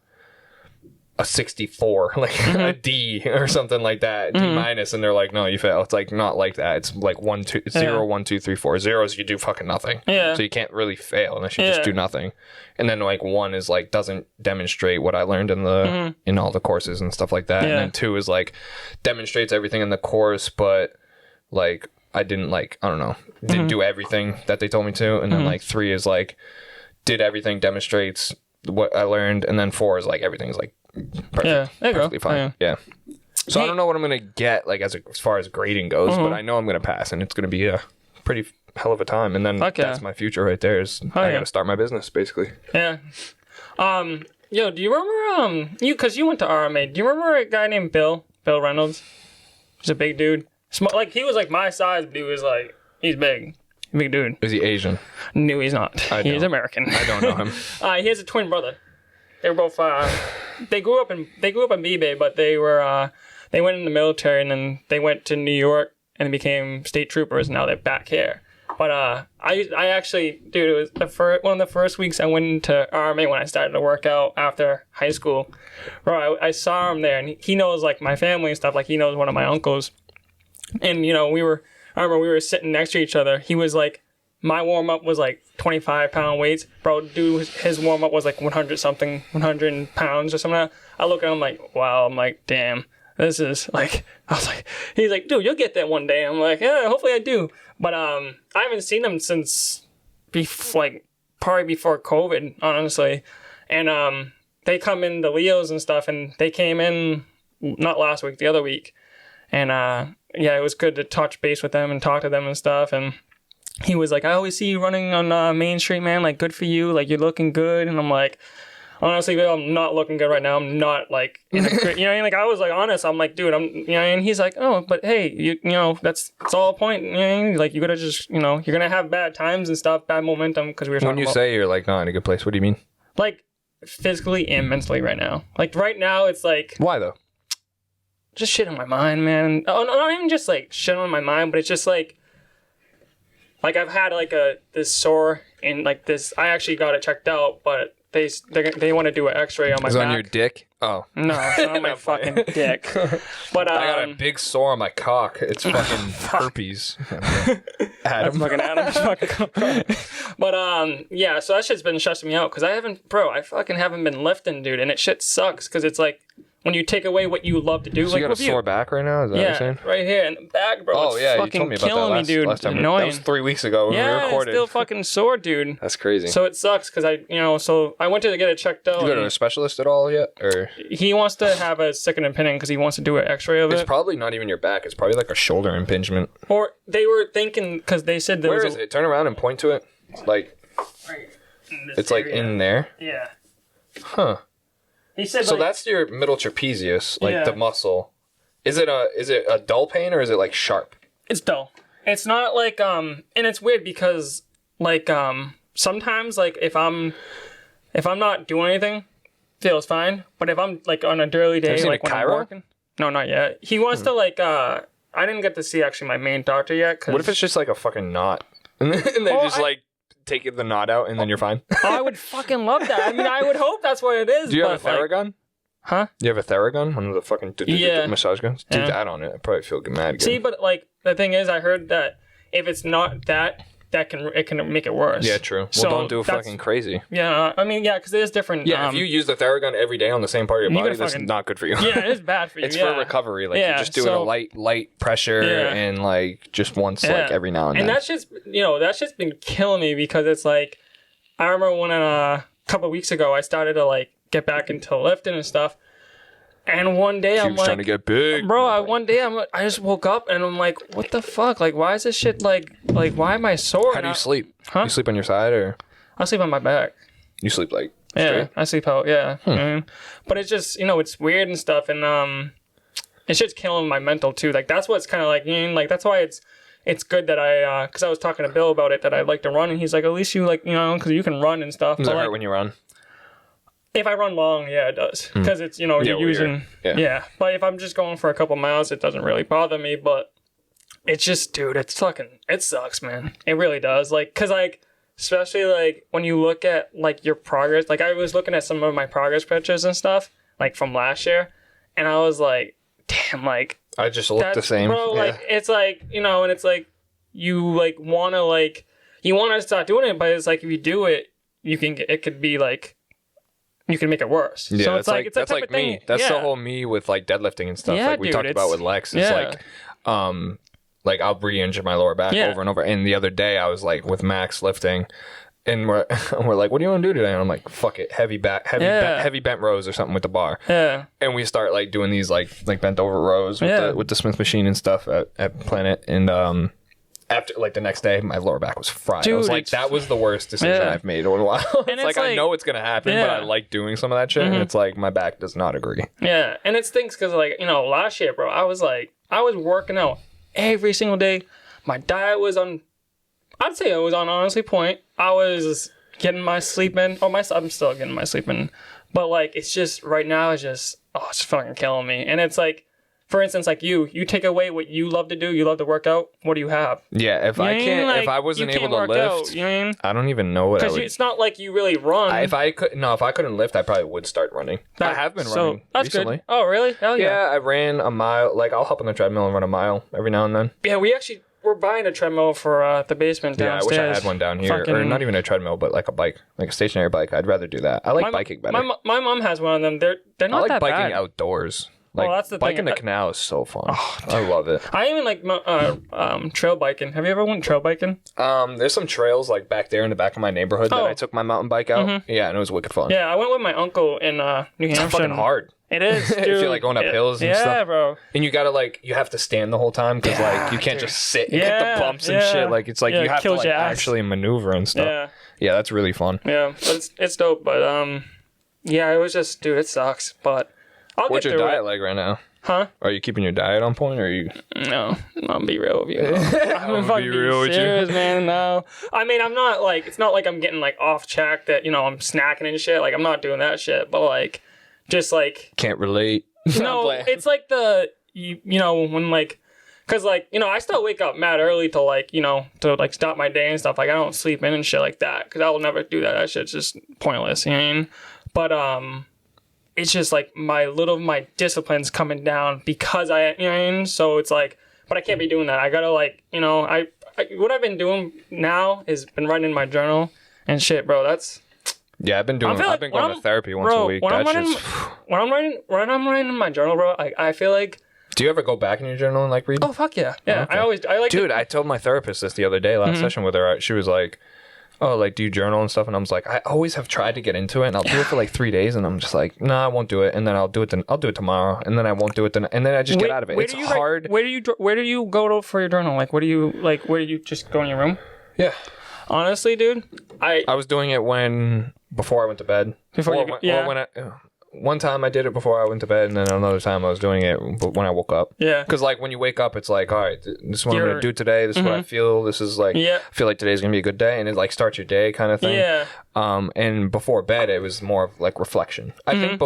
A: 64, like a D or something like that, D minus, and they're like, no, you fail. It's like not like that. It's like 1, 2, 0, 1, 2, 3, 4. 0 is you do fucking nothing. Yeah. So you can't really fail unless you just do nothing. And then like 1 is like doesn't demonstrate what I learned in the in all the courses and stuff like that. And then 2 is like demonstrates everything in the course, but like I didn't didn't do everything that they told me to. And then like 3 is like did everything, demonstrates what I learned, and then 4 is like everything's like perfect, perfectly fine. Yeah. So I don't know what I'm gonna get like as far as grading goes, but I know I'm gonna pass, and it's gonna be a pretty hell of a time. And then that's my future right there. Is I gotta start my business basically.
B: Yeah. Yo, do you remember because you went to RMA? Do you remember a guy named Bill Reynolds? He's a big dude. Like he was like my size, but he was like he's big. Big dude.
A: Is he Asian?
B: No, he's not. He's American.
A: I don't know him.
B: He has a twin brother. They're both. They grew up in B-Bay, but they went in the military and then they went to New York and became state troopers. And now they're back here. But I actually, dude, it was one of the first weeks I went into RMA when I started to work out after high school. Bro, I saw him there, and he knows like my family and stuff. Like he knows one of my uncles, and I remember we were sitting next to each other. He was like, my warm up was like 25-pound weights. Bro, dude, his warm up was like 100 pounds or something. I look at him like, wow. I'm like, damn, this is like, I was like, he's like, dude, you'll get that one day. I'm like, yeah, hopefully I do. But I haven't seen him since probably before COVID, honestly. And they come in the Leos and stuff, and they came in not last week, the other week. And it was good to touch base with them and talk to them and stuff. And he was like, I always see you running on Main Street, man. Like, good for you. Like, you're looking good. And I'm like, honestly, Bill, I'm not looking good right now. I'm not like, in a good, like I was like honest. I'm like, dude, and he's like, oh, but hey, you know, that's all a point. Like, you gotta just, you're gonna have bad times and stuff, bad momentum. Because we were talking
A: when you say you're like not in a good place, what do you mean?
B: Like, physically and mentally right now. Like, right now, it's like.
A: Why though?
B: Just shit on my mind, man. Oh, no, not even just like shit on my mind, but it's just like I've had like this sore and like this. I actually got it checked out, but they want to do an X-ray on my back.
A: Is it on your dick? Oh
B: no, it's not on my fucking dick. But
A: I got a big sore on my cock. It's fucking herpes.
B: Adam. Fucking Adam. But yeah. So that shit's been stressing me out because I fucking haven't been lifting, dude, and it shit sucks because it's like. When you take away what you love to do,
A: so like you got a sore back right now? Is that what you're saying?
B: Right here in the back, bro.
A: Oh, yeah, you told me about that last time. Annoying. That was 3 weeks ago when we recorded.
B: It's still fucking sore, dude.
A: That's crazy.
B: So it sucks because so I went to get it checked out.
A: Did you go to a specialist at all yet? Or
B: he wants to have a second opinion because he wants to do an X-ray of it.
A: It's probably not even your back. It's probably like a shoulder impingement.
B: Or they were thinking because they said there
A: Where is it? Turn around and point to it. Like,
B: right
A: it's like in there.
B: Yeah.
A: Huh.
B: He said
A: so that's your middle trapezius, like the muscle. Is it a dull pain or is it like sharp?
B: It's dull. It's not like and it's weird because like sometimes like if I'm not doing anything, feels fine. But if I'm like on a dirty day, like when I'm working, no, not yet. He wants to like I didn't get to see actually my main doctor yet.
A: What if it's just like a fucking knot and they like take the knot out and then you're fine?
B: I would fucking love that. I mean, I would hope that's what it is.
A: Do you have a Theragun?
B: Huh?
A: You have a Theragun, one of the fucking massage guns. Do that on it. I probably feel mad. Good.
B: See, but like the thing is, I heard that if it's not that can make it worse.
A: Yeah, true. Well, so don't do fucking crazy.
B: Yeah, I mean, because there's different.
A: Yeah, if you use the Theragun every day on the same part of your body, that's not good for you.
B: Yeah, it's bad for you.
A: It's for recovery. Like you just do it a light pressure and like just once, like every now and then.
B: And that's just been killing me because it's like, I remember when a couple of weeks ago I started to like get back into lifting and stuff. And one day I'm like,
A: trying to get big,
B: bro. I just woke up and I'm like, what the fuck? Like, why is this shit like why am I sore?
A: How do you sleep?
B: Huh?
A: You sleep on your side or?
B: I sleep on my back.
A: You sleep like
B: straight?
A: Yeah,
B: I sleep out. Yeah, but it's just it's weird and stuff, and it's just killing my mental too. Like that's what's kind of like like that's why it's good that I because I was talking to Bill about it that I'd like to run, and he's like, at least you like because you can run and stuff.
A: Does it hurt when you run?
B: If I run long, yeah, it does. Because it's, you're using... Yeah. But if I'm just going for a couple miles, it doesn't really bother me. But it's just, dude, it sucks, man. It really does. Like, because, like, especially, like, when you look at, like, your progress. Like, I was looking at some of my progress pictures and stuff, like, from last year. And I was like, damn, like...
A: I just look the same.
B: Bro, like, it's like, and it's like, you, like, want to start doing it. But it's like, if you do it, it could be, like... You can make it worse.
A: Yeah,
B: so
A: it's like that's like me. That's the whole me with like deadlifting and stuff.
B: Yeah,
A: like we talked about with Lex. It's like I'll re-injure my lower back over and over. And the other day I was like with Max lifting, and we're like, what do you want to do today? And I'm like, fuck it, heavy bent rows or something with the bar.
B: Yeah.
A: And we start like doing these like bent over rows with the Smith machine and stuff at Planet. And after like the next day, my lower back was fried.
B: Dude,
A: I was like, that was the worst decision I've made in a while. it's like I know it's gonna happen, but I like doing some of that shit, and it's like my back does not agree.
B: Yeah, and it stinks because like last year, bro, I was working out every single day. My diet was on. I'd say it was on honestly point. I was getting my sleep in. I'm still getting my sleep in, but like it's just right now it's fucking killing me, and it's like. For instance, like you take away what you love to do, you love to work out, what do you have?
A: Yeah, if I wasn't able to lift, I don't even know what I would.
B: Because it's not like you really run.
A: If I couldn't lift, I probably would start running. I have been running recently.
B: Good. Oh, really? Hell yeah.
A: Yeah, I ran a mile. Like, I'll hop on the treadmill and run a mile every now and then.
B: Yeah, we're buying a treadmill for the basement downstairs.
A: Yeah, I wish I had one down here. Or not even a treadmill, but like a bike, like a stationary bike. I'd rather do that. I like biking better.
B: My mom has one of them. They're not that bad.
A: I like biking outdoors. Like,
B: that's the
A: biking
B: thing.
A: the canal is so fun. Oh, I love it.
B: I even like trail biking. Have you ever went trail biking?
A: There's some trails like back there in the back of my neighborhood that I took my mountain bike out. Yeah, and it was wicked fun.
B: Yeah, I went with my uncle in New Hampshire.
A: It's fucking hard.
B: It is, dude.
A: If you're like going up hills and stuff.
B: Yeah, bro.
A: And you gotta you have to stand the whole time because you can't just sit and hit the bumps and shit. Like it's like you have to actually maneuver and stuff. Yeah, that's really fun.
B: Yeah, but it's dope. But it was just, dude, it sucks. But
A: what's your diet like right now?
B: Huh?
A: Are you keeping your diet on point, or are you?
B: No, I'll be real with you. I'm fucking be real with serious, man. No, I mean I'm not like it's not like I'm getting like off track that I'm snacking and shit. Like I'm not doing that shit. But like, just like
A: can't relate.
B: No, it's like when like, cause like I still wake up mad early to like to like start my day and stuff. Like I don't sleep in and shit like that because I will never do that. That shit's just pointless. You know what I mean? But it's just like my discipline's coming down because you know what I mean? So it's like, but I can't be doing that. I gotta like, what I've been doing now is been writing in my journal and shit, bro.
A: Yeah, I've been going to therapy once a week.
B: When I'm writing in my journal, bro, I feel like.
A: Do you ever go back in your journal and like read?
B: Oh fuck yeah, yeah.
A: Oh, okay.
B: Dude,
A: I told my therapist this the other day, last session with her. She was like, oh, like, do you journal and stuff? And I was like, I always have tried to get into it, and I'll do it for like 3 days, and I'm just like, no, I won't do it, and then I'll do it tomorrow, and then I won't do it, and then I just get out of it. It's hard.
B: Where do you go for your journal? Like, where do you just go in your room?
A: Yeah.
B: Honestly, dude, I
A: was doing it before I went to bed. One time I did it before I went to bed, and then another time I was doing it when I woke up.
B: Yeah.
A: Because like when you wake up, it's like, all right, this is what I'm gonna do today. This is what I feel. This is like, I feel like today's gonna be a good day, and it like starts your day kind of thing.
B: Yeah.
A: And before bed, it was more of like reflection. I think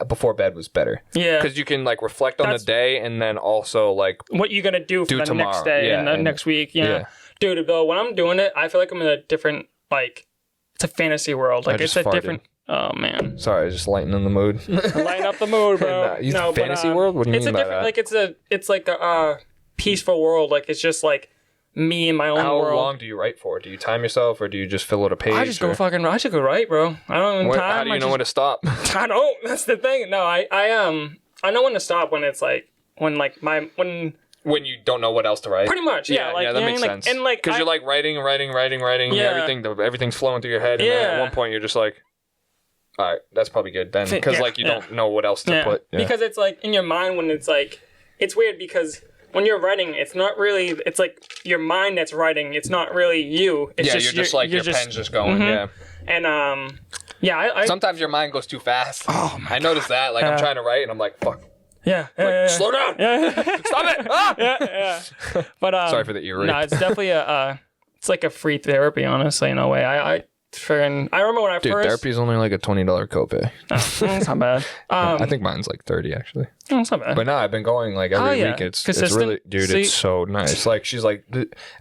A: before bed was better.
B: Yeah.
A: Because you can like reflect on the day, and then also like
B: what you're gonna do for the tomorrow. Next day and the next week. Yeah. Dude, though, when I'm doing it, I feel like I'm in a different it's a fantasy world. Like it's a different. Oh man.
A: Sorry, I was just lightening the mood.
B: Lighten up the mood, bro.
A: Fantasy world? What do you mean by that?
B: Like it's like a peaceful world. Like it's just like me and my own world.
A: How long do you write for? Do you time yourself, or do you just fill out a page?
B: I just go fucking. I should go write, bro. I don't even time.
A: How do you know when to stop?
B: I don't. That's the thing. No, I know when to stop when it's like when
A: you don't know what else to write.
B: Pretty much, yeah. Like,
A: that makes sense.
B: And like,
A: because you're like writing.
B: Yeah.
A: Everything's flowing through your head. And then at one point you're just like, all right, that's probably good then. Because like you don't know what else to put. Yeah.
B: Because it's like in your mind when it's like, it's weird because when you're writing, it's not really. It's like your mind that's writing. It's not really you. It's
A: you're just like your pen's just going. Mm-hmm.
B: Yeah. And I
A: sometimes your mind goes too fast. Oh my! I noticed that. Like I'm trying to write and I'm like, fuck.
B: Yeah.
A: Slow down.
B: Yeah.
A: Stop it. Ah!
B: Yeah. But
A: sorry for the ear rape.
B: No, it's definitely it's like a free therapy, honestly, in a way. I remember when I first.
A: Therapy's only like a $20 copay.
B: It's not bad.
A: I think mine's like 30 actually.
B: It's not bad.
A: But no, I've been going like every week. It's really, dude, it's so nice. Like she's like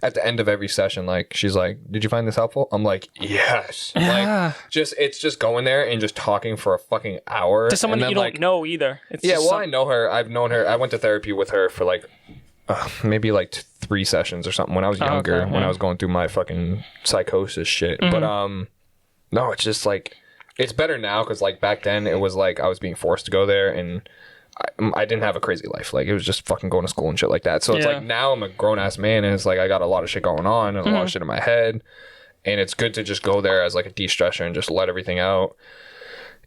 A: at the end of every session, like she's like, "Did you find this helpful?" I'm like, "Yes."
B: Yeah.
A: Like it's just going there and just talking for a fucking hour
B: to someone that you don't know either. It's
A: I know her. I've known her. I went to therapy with her for like maybe like 3 sessions or something when I was younger, when I was going through my fucking psychosis shit. Mm-hmm. But no, it's just like it's better now because like back then it was like I was being forced to go there and I didn't have a crazy life. Like it was just fucking going to school and shit like that. So it's like now I'm a grown ass man and it's like I got a lot of shit going on and a lot of shit in my head, and it's good to just go there as like a de-stressor and just let everything out.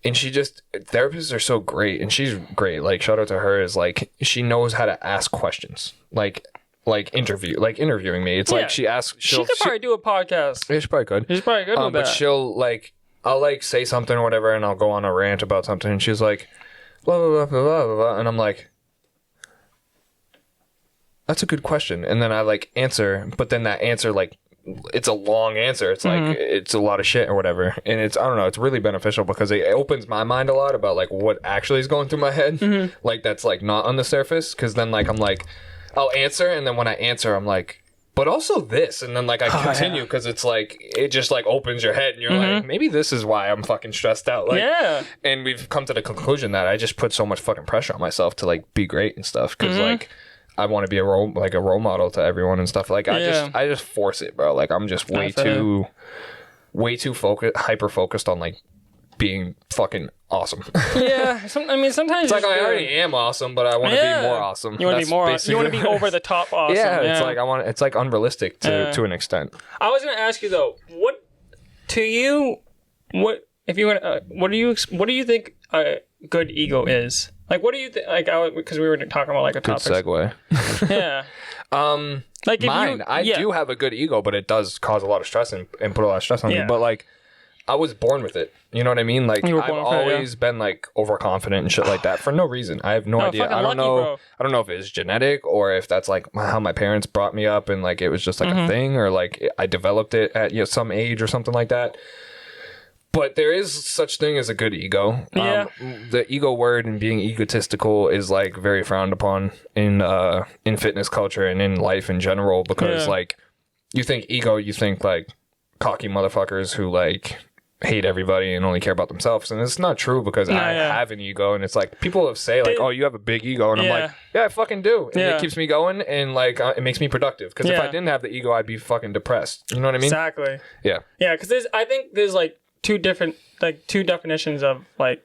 A: And therapists are so great, and she's great. Like shout out to her, is like she knows how to ask questions, like interviewing me. It's like she asks.
B: She could probably do a podcast.
A: Yeah, she probably could.
B: She's probably good with that.
A: But she'll like, I'll like say something or whatever, and I'll go on a rant about something, and she's like, blah blah blah blah blah, blah, and I'm like, that's a good question, and then I like answer, but then that answer like. It's a long answer. It's like it's a lot of shit or whatever, and it's I don't know. It's really beneficial because it opens my mind a lot about like what actually is going through my head, like that's like not on the surface. Because then like I'm like I'll answer, and then when I answer, I'm like, but also this, and then like I continue because it's like it just like opens your head, and you're like maybe this is why I'm fucking stressed out. Like, and we've come to the conclusion that I just put so much fucking pressure on myself to like be great and stuff because like. I want to be a role model to everyone and stuff. Like I just force it, bro. Like I'm just way too hyper focused on like being fucking awesome.
B: Yeah, sometimes
A: it's like I already am awesome, but I want to be more awesome.
B: You want to be more. You want to be over the top awesome.
A: Yeah, it's like it's like unrealistic to an extent.
B: I was gonna ask you though, what do you think a good ego is? Like, what do you think? Like, because we were talking about like a
A: good
B: topic.
A: Segue.
B: Yeah.
A: Like mine, I do have a good ego, but it does cause a lot of stress and put a lot of stress on me. But like, I was born with it. You know what I mean? Like, I've always been like overconfident and shit like that for no reason. I have no idea. I don't know. Bro. I don't know if it's genetic or if that's like how my parents brought me up and like it was just like a thing or like I developed it at some age or something like that. But there is such thing as a good ego.
B: Yeah.
A: The ego word and being egotistical is like very frowned upon in fitness culture and in life in general because like you think ego, you think like cocky motherfuckers who like hate everybody and only care about themselves, and it's not true because I have an ego, and it's like people have say like, oh, you have a big ego, and I'm like, yeah, I fucking do, and it keeps me going and like it makes me productive because if I didn't have the ego, I'd be fucking depressed. You know what I mean?
B: Exactly.
A: Yeah.
B: Yeah, because I think there's like two definitions of like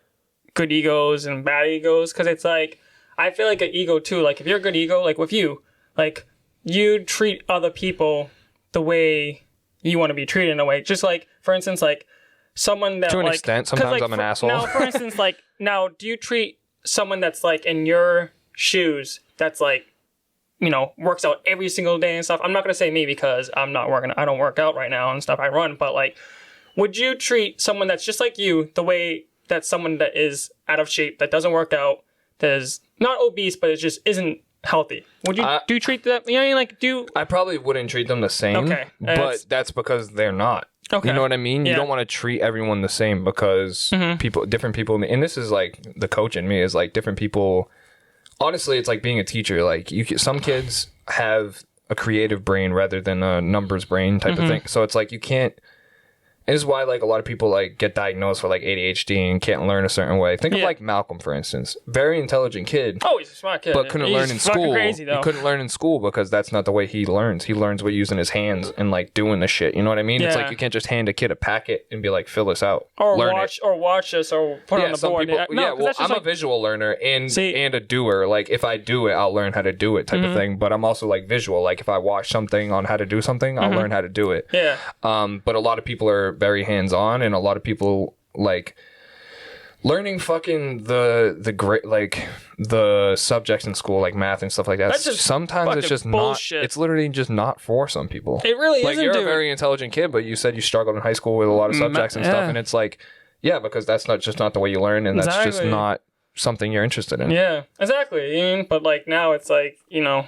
B: good egos and bad egos, because it's like I feel like an ego too, like if you're a good ego, like with you, like you treat other people the way you want to be treated in a way, just like for instance like someone that to an like,
A: extent sometimes like, I'm an asshole.
B: Now for instance like now do you treat someone that's like in your shoes that's like, you know, works out every single day and stuff? I'm not gonna say me because I don't work out right now and stuff, I run, but like would you treat someone that's just like you the way that someone that is out of shape, that doesn't work out, that is not obese, but it just isn't healthy? Would you do you treat them? You know, like I
A: probably wouldn't treat them the same.
B: Okay,
A: but that's because they're not. Okay, you know what I mean? Yeah. You don't want to treat everyone the same because different people, and this is like the coach in me is like different people. Honestly, it's like being a teacher. Like some kids have a creative brain rather than a numbers brain type of thing. So it's like you can't. And this is why like a lot of people like get diagnosed with like ADHD and can't learn a certain way. Think of like Malcolm, for instance. Very intelligent kid.
B: Oh, he's a smart kid.
A: But couldn't learn in school.
B: Crazy, though.
A: He couldn't learn in school because that's not the way he learns. He learns with using his hands and like doing the shit. You know what I mean? It's like you can't just hand a kid a packet and be like, fill this out.
B: Or watch this or put it on the board.
A: Well, I'm a visual learner and a doer. Like if I do it, I'll learn how to do it type of thing. But I'm also like visual. Like if I watch something on how to do something, I'll learn how to do it.
B: Yeah.
A: But a lot of people are very hands-on, and a lot of people like learning fucking the great like the subjects in school like math and stuff like that. Sometimes it's just bullshit. Not. It's literally just not for some people.
B: It really
A: like
B: isn't.
A: You're a very intelligent kid, but you said you struggled in high school with a lot of subjects and stuff, and it's like, yeah, because that's not the way you learn, and that's just not something you're interested in.
B: Yeah, exactly. But like now it's like,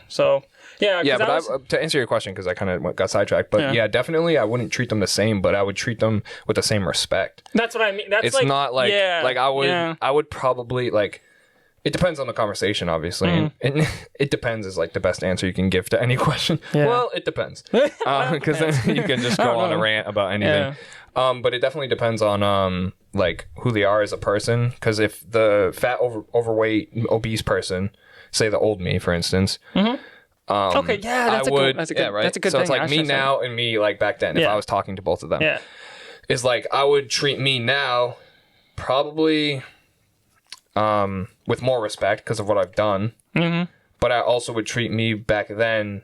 B: so yeah.
A: Yeah, but to answer your question, because I kind of got sidetracked, but yeah, definitely I wouldn't treat them the same, but I would treat them with the same respect.
B: That's what I mean. That's
A: it's not like I would probably like. It depends on the conversation, obviously, and it depends is like the best answer you can give to any question. Yeah. Well, it depends, because then you can just go on a rant about anything. Yeah. But it definitely depends on like who they are as a person. Because if the fat, overweight, obese person, say the old me, for instance.
B: Okay, yeah, that's a good thing.
A: So it's like me now and me like back then. If I was talking to both of them, it's like I would treat me now probably with more respect because of what I've done. But I also would treat me back then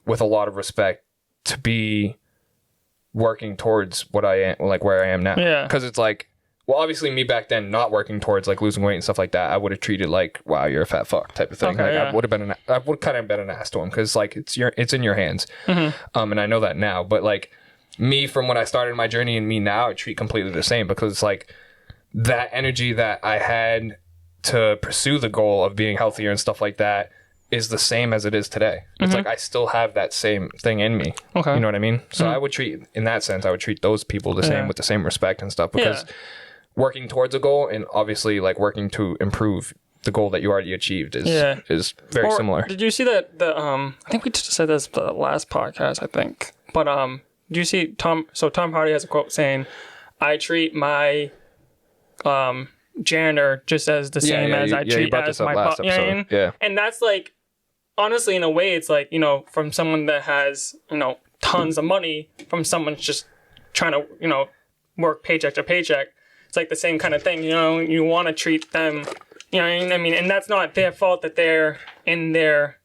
A: with a lot of respect to be working towards what I am, like where I am now. Yeah. Because it's like, well, obviously me back then not working towards like losing weight and stuff like that, I would have treated like, wow, you're a fat fuck type of thing. Okay, like I would kind of been an ass to him because like it's in your hands. And I know that now. But like me from when I started my journey and me now, I treat completely the same because it's like that energy that I had to pursue the goal of being healthier and stuff like that is the same as it is today. It's like I still have that same thing in me. Okay. You know what I mean? So I would treat, in that sense, I would treat those people the same with the same respect and stuff because working towards a goal and obviously like working to improve the goal that you already achieved is very similar.
B: Did you see that I think we just said this the last podcast, I think. But do you see Tom Hardy has a quote saying, "I treat my janitor just as the same as I treat as my boss." Yeah. And that's like, honestly, in a way, it's like, from someone that has, tons of money from someone just trying to, work paycheck to paycheck. It's like the same kind of thing, you want to treat them, I mean, and that's not their fault that they're in their...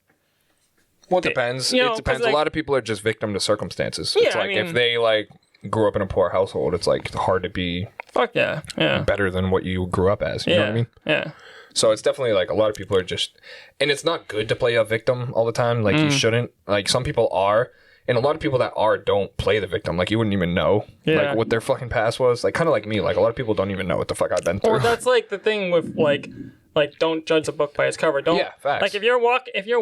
A: Well, it depends. It depends. Like, a lot of people are just victim to circumstances. It's like, if they like grew up in a poor household, it's like hard to be better than what you grew up as. You know what I mean? Yeah. So it's definitely like a lot of people are just, and it's not good to play a victim all the time. Like you shouldn't. Like some people are, and a lot of people that are don't play the victim. Like you wouldn't even know like what their fucking past was. Like kind of like me. Like a lot of people don't even know what the fuck I've been through.
B: Or that's like the thing with like don't judge a book by its cover. Don't. Yeah, facts. Like if you're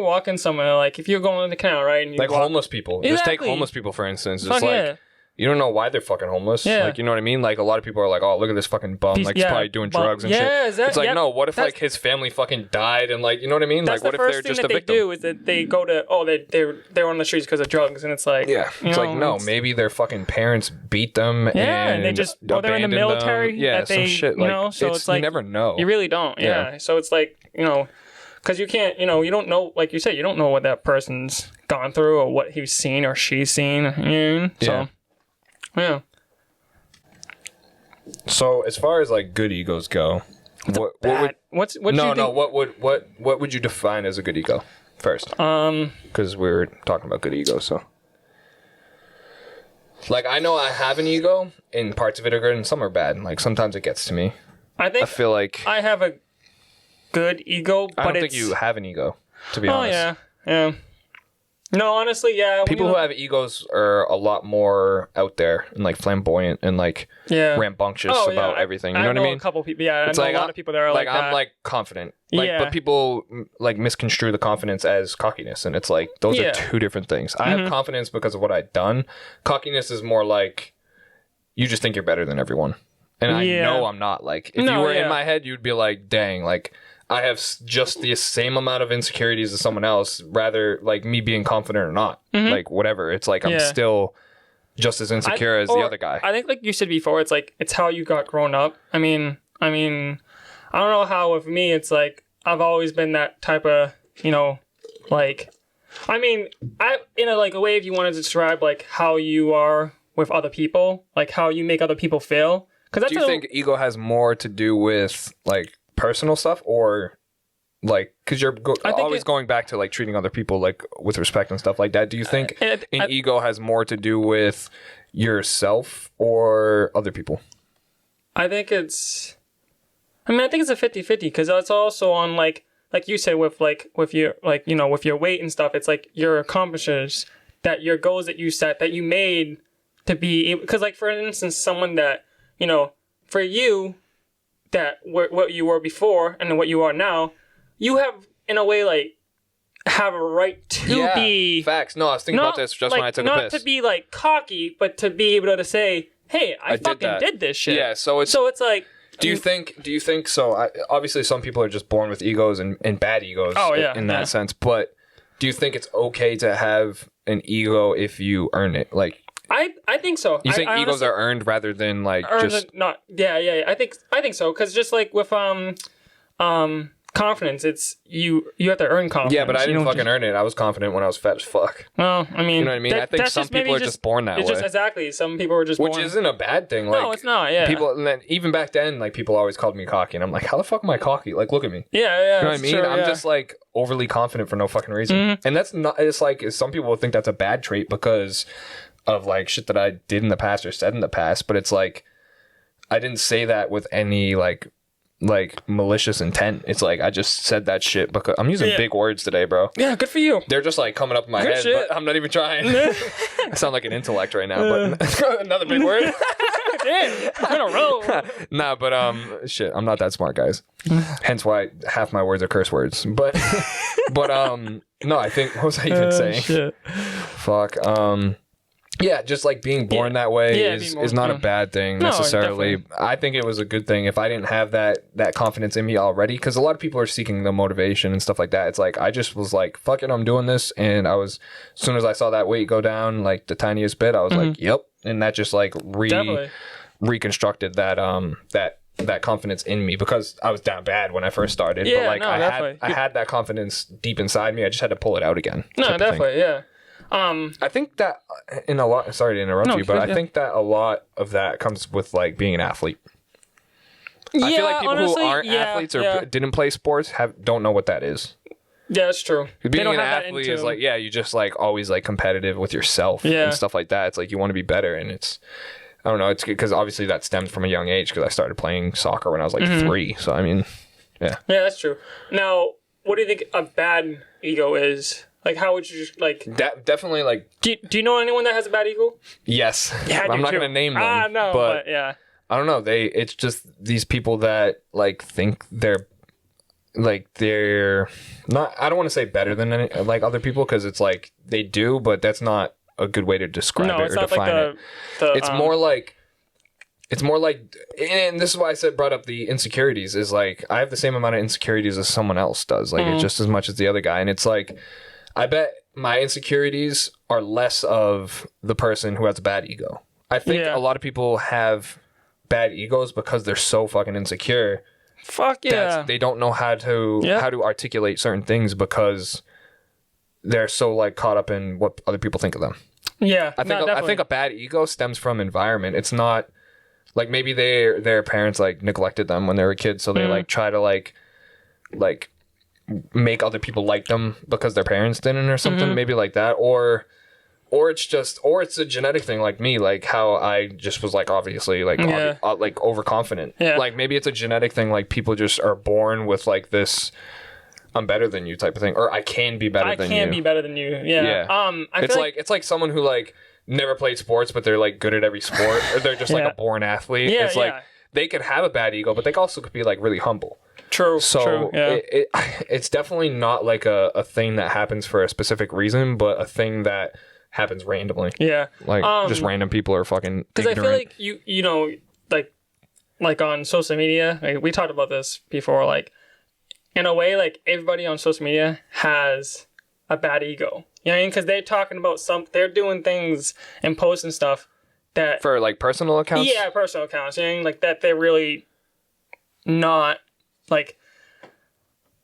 B: walking somewhere, like if you're going to the canal, right? And you
A: like homeless people. Exactly. Just take homeless people for instance. It's like. You don't know why they're fucking homeless. Yeah. Like, you know what I mean? Like, a lot of people are like, oh, look at this fucking bum. Like, he's probably doing drugs and shit. It's like, no, what if, like, his family fucking died and, like, you know what I mean? Like, what if they're just a victim? That's the first thing that they do is that they go to, they're on the streets because of drugs. And it's like, it's like, no, maybe their fucking parents beat them and they just, they're in the military. Yeah, some shit. Like, so it's like, you never know.
B: You really don't. Yeah. So it's like, because you can't, you don't know, like you said, you don't know what that person's gone through or what he's seen or she's seen. So. Yeah.
A: So as far as like good egos go, what would you define as a good ego first? Because we were talking about good ego, so like I know I have an ego, and parts of it are good and some are bad. Like sometimes it gets to me. I feel like
B: I have a good ego, but I don't think
A: you have an ego, to be honest.
B: Yeah. No, honestly, yeah.
A: People who have egos are a lot more out there and like flamboyant and like rambunctious about everything. You know what I mean?
B: A couple people, I know a lot of people that are like that.
A: I'm like confident, but people like misconstrue the confidence as cockiness, and it's like those are two different things. I have confidence because of what I've done. Cockiness is more like you just think you're better than everyone, and I know I'm not. Like if you were in my head, you'd be like, dang, like. I have just the same amount of insecurities as someone else, rather like me being confident or not, like whatever. It's like I'm still just as insecure as the other guy.
B: I think, like you said before, it's like it's how you got grown up. I mean, I don't know how with me it's like I've always been that type of, like, I mean, in a like a way if you want to describe like how you are with other people, like how you make other people feel. Because
A: do you think ego has more to do with like personal stuff, or like because you're always going back to like treating other people like with respect and stuff like that? Do you think ego has more to do with yourself or other people?
B: I think it's a 50-50 because it's also on like you say with your like with your weight and stuff. It's like your accomplishments, that your goals that you set, that you made to be, because like for instance, someone that for you, that what you were before and what you are now, you have in a way like have a right to be
A: facts. No, I was thinking about this just when I took a piss.
B: Not to be like cocky, but to be able to say, hey, I fucking did this shit.
A: Yeah, so it's like. Do you think so? Obviously, some people are just born with egos and bad egos in that sense. But do you think it's okay to have an ego if you earn it? Like, I think so. You think egos are earned rather than like just
B: not? Yeah. I think so, because just like with confidence, it's you have to earn confidence.
A: Yeah, but I didn't fucking earn it. I was confident when I was fat as fuck.
B: Well, I mean,
A: you know what I mean? I think some people are just born that way.
B: Exactly. Some people are just born.
A: Which isn't a bad thing. Like,
B: no, it's not. Yeah.
A: People, and then even back then, like people always called me cocky, and I'm like, how the fuck am I cocky? Like, look at me.
B: Yeah.
A: You know what I mean? True, I'm just like overly confident for no fucking reason, and that's not. It's like some people will think that's a bad trait because of like shit that I did in the past or said in the past, but it's like I didn't say that with any like malicious intent. It's like I just said that shit because I'm using big words today, bro.
B: Yeah, good for you.
A: They're just like coming up in my head,
B: shit.
A: but I'm not even trying. I sound like an intellect right now, but another big word.
B: Damn, I'm in a row.
A: Nah, but shit, I'm not that smart, guys. Hence why half my words are curse words. But no, I think what was I even saying?
B: Shit.
A: Fuck. Yeah, just like being born that way is not a bad thing necessarily. No, I think it was a good thing if I didn't have that confidence in me already, because a lot of people are seeking the motivation and stuff like that. It's like I just was like, fuck it, I'm doing this, and I was, as soon as I saw that weight go down like the tiniest bit, I was like, yep, and that just like reconstructed that confidence in me, because I was down bad when I first started.
B: Yeah,
A: but like
B: no,
A: I had that confidence deep inside me. I just had to pull it out again.
B: No, definitely, yeah.
A: I think that in a lot. Sorry to interrupt you, but I think that a lot of that comes with like being an athlete. I feel like people who aren't athletes or didn't play sports don't know what that is.
B: Yeah, that's true.
A: Being an athlete is like, you just like always like competitive with yourself and stuff like that. It's like you want to be better, and it's, I don't know. It's because obviously that stemmed from a young age, because I started playing soccer when I was like 3. So I mean, yeah, that's true.
B: Now, what do you think a bad ego is? Like, how would you like?
A: Definitely like.
B: Do you know anyone that has a bad ego?
A: Yes.
B: Yeah,
A: I'm not gonna name them.
B: No, but yeah.
A: I don't know. It's just these people that like think they're not. I don't want to say better than like other people, because it's like they do, but that's not a good way to describe it or define it. It's more like. It's more like, and this is why I brought up the insecurities. Is like I have the same amount of insecurities as someone else does. Like it's just as much as the other guy, and it's like. I bet my insecurities are less of the person who has a bad ego. I think a lot of people have bad egos because they're so fucking insecure.
B: Fuck yeah.
A: They don't know how to articulate certain things because they're so like caught up in what other people think of them.
B: Yeah,
A: I think a bad ego stems from environment. It's not like maybe their parents like neglected them when they were kids, so they like try to like make other people like them because their parents didn't or something, maybe like that, or it's a genetic thing, like me, like how I just was like obviously like like overconfident. Like maybe it's a genetic thing, like people just are born with like this I'm better than you type of thing, or I can be better than you.
B: I can be better than you. Yeah.
A: It's like someone who like never played sports but they're like good at every sport, or they're just like a born athlete. It's like they could have a bad ego, but they also could be like really humble.
B: True.
A: So it's definitely not like a thing that happens for a specific reason, but a thing that happens randomly.
B: Yeah.
A: Like just random people are fucking.
B: Because I feel like you know like on social media, like we talked about this before. Like in a way, like everybody on social media has a bad ego, You know what I mean? Because they're talking about they're doing things and posting stuff that
A: For like personal accounts?
B: Yeah, personal accounts. You know, like that they're really not like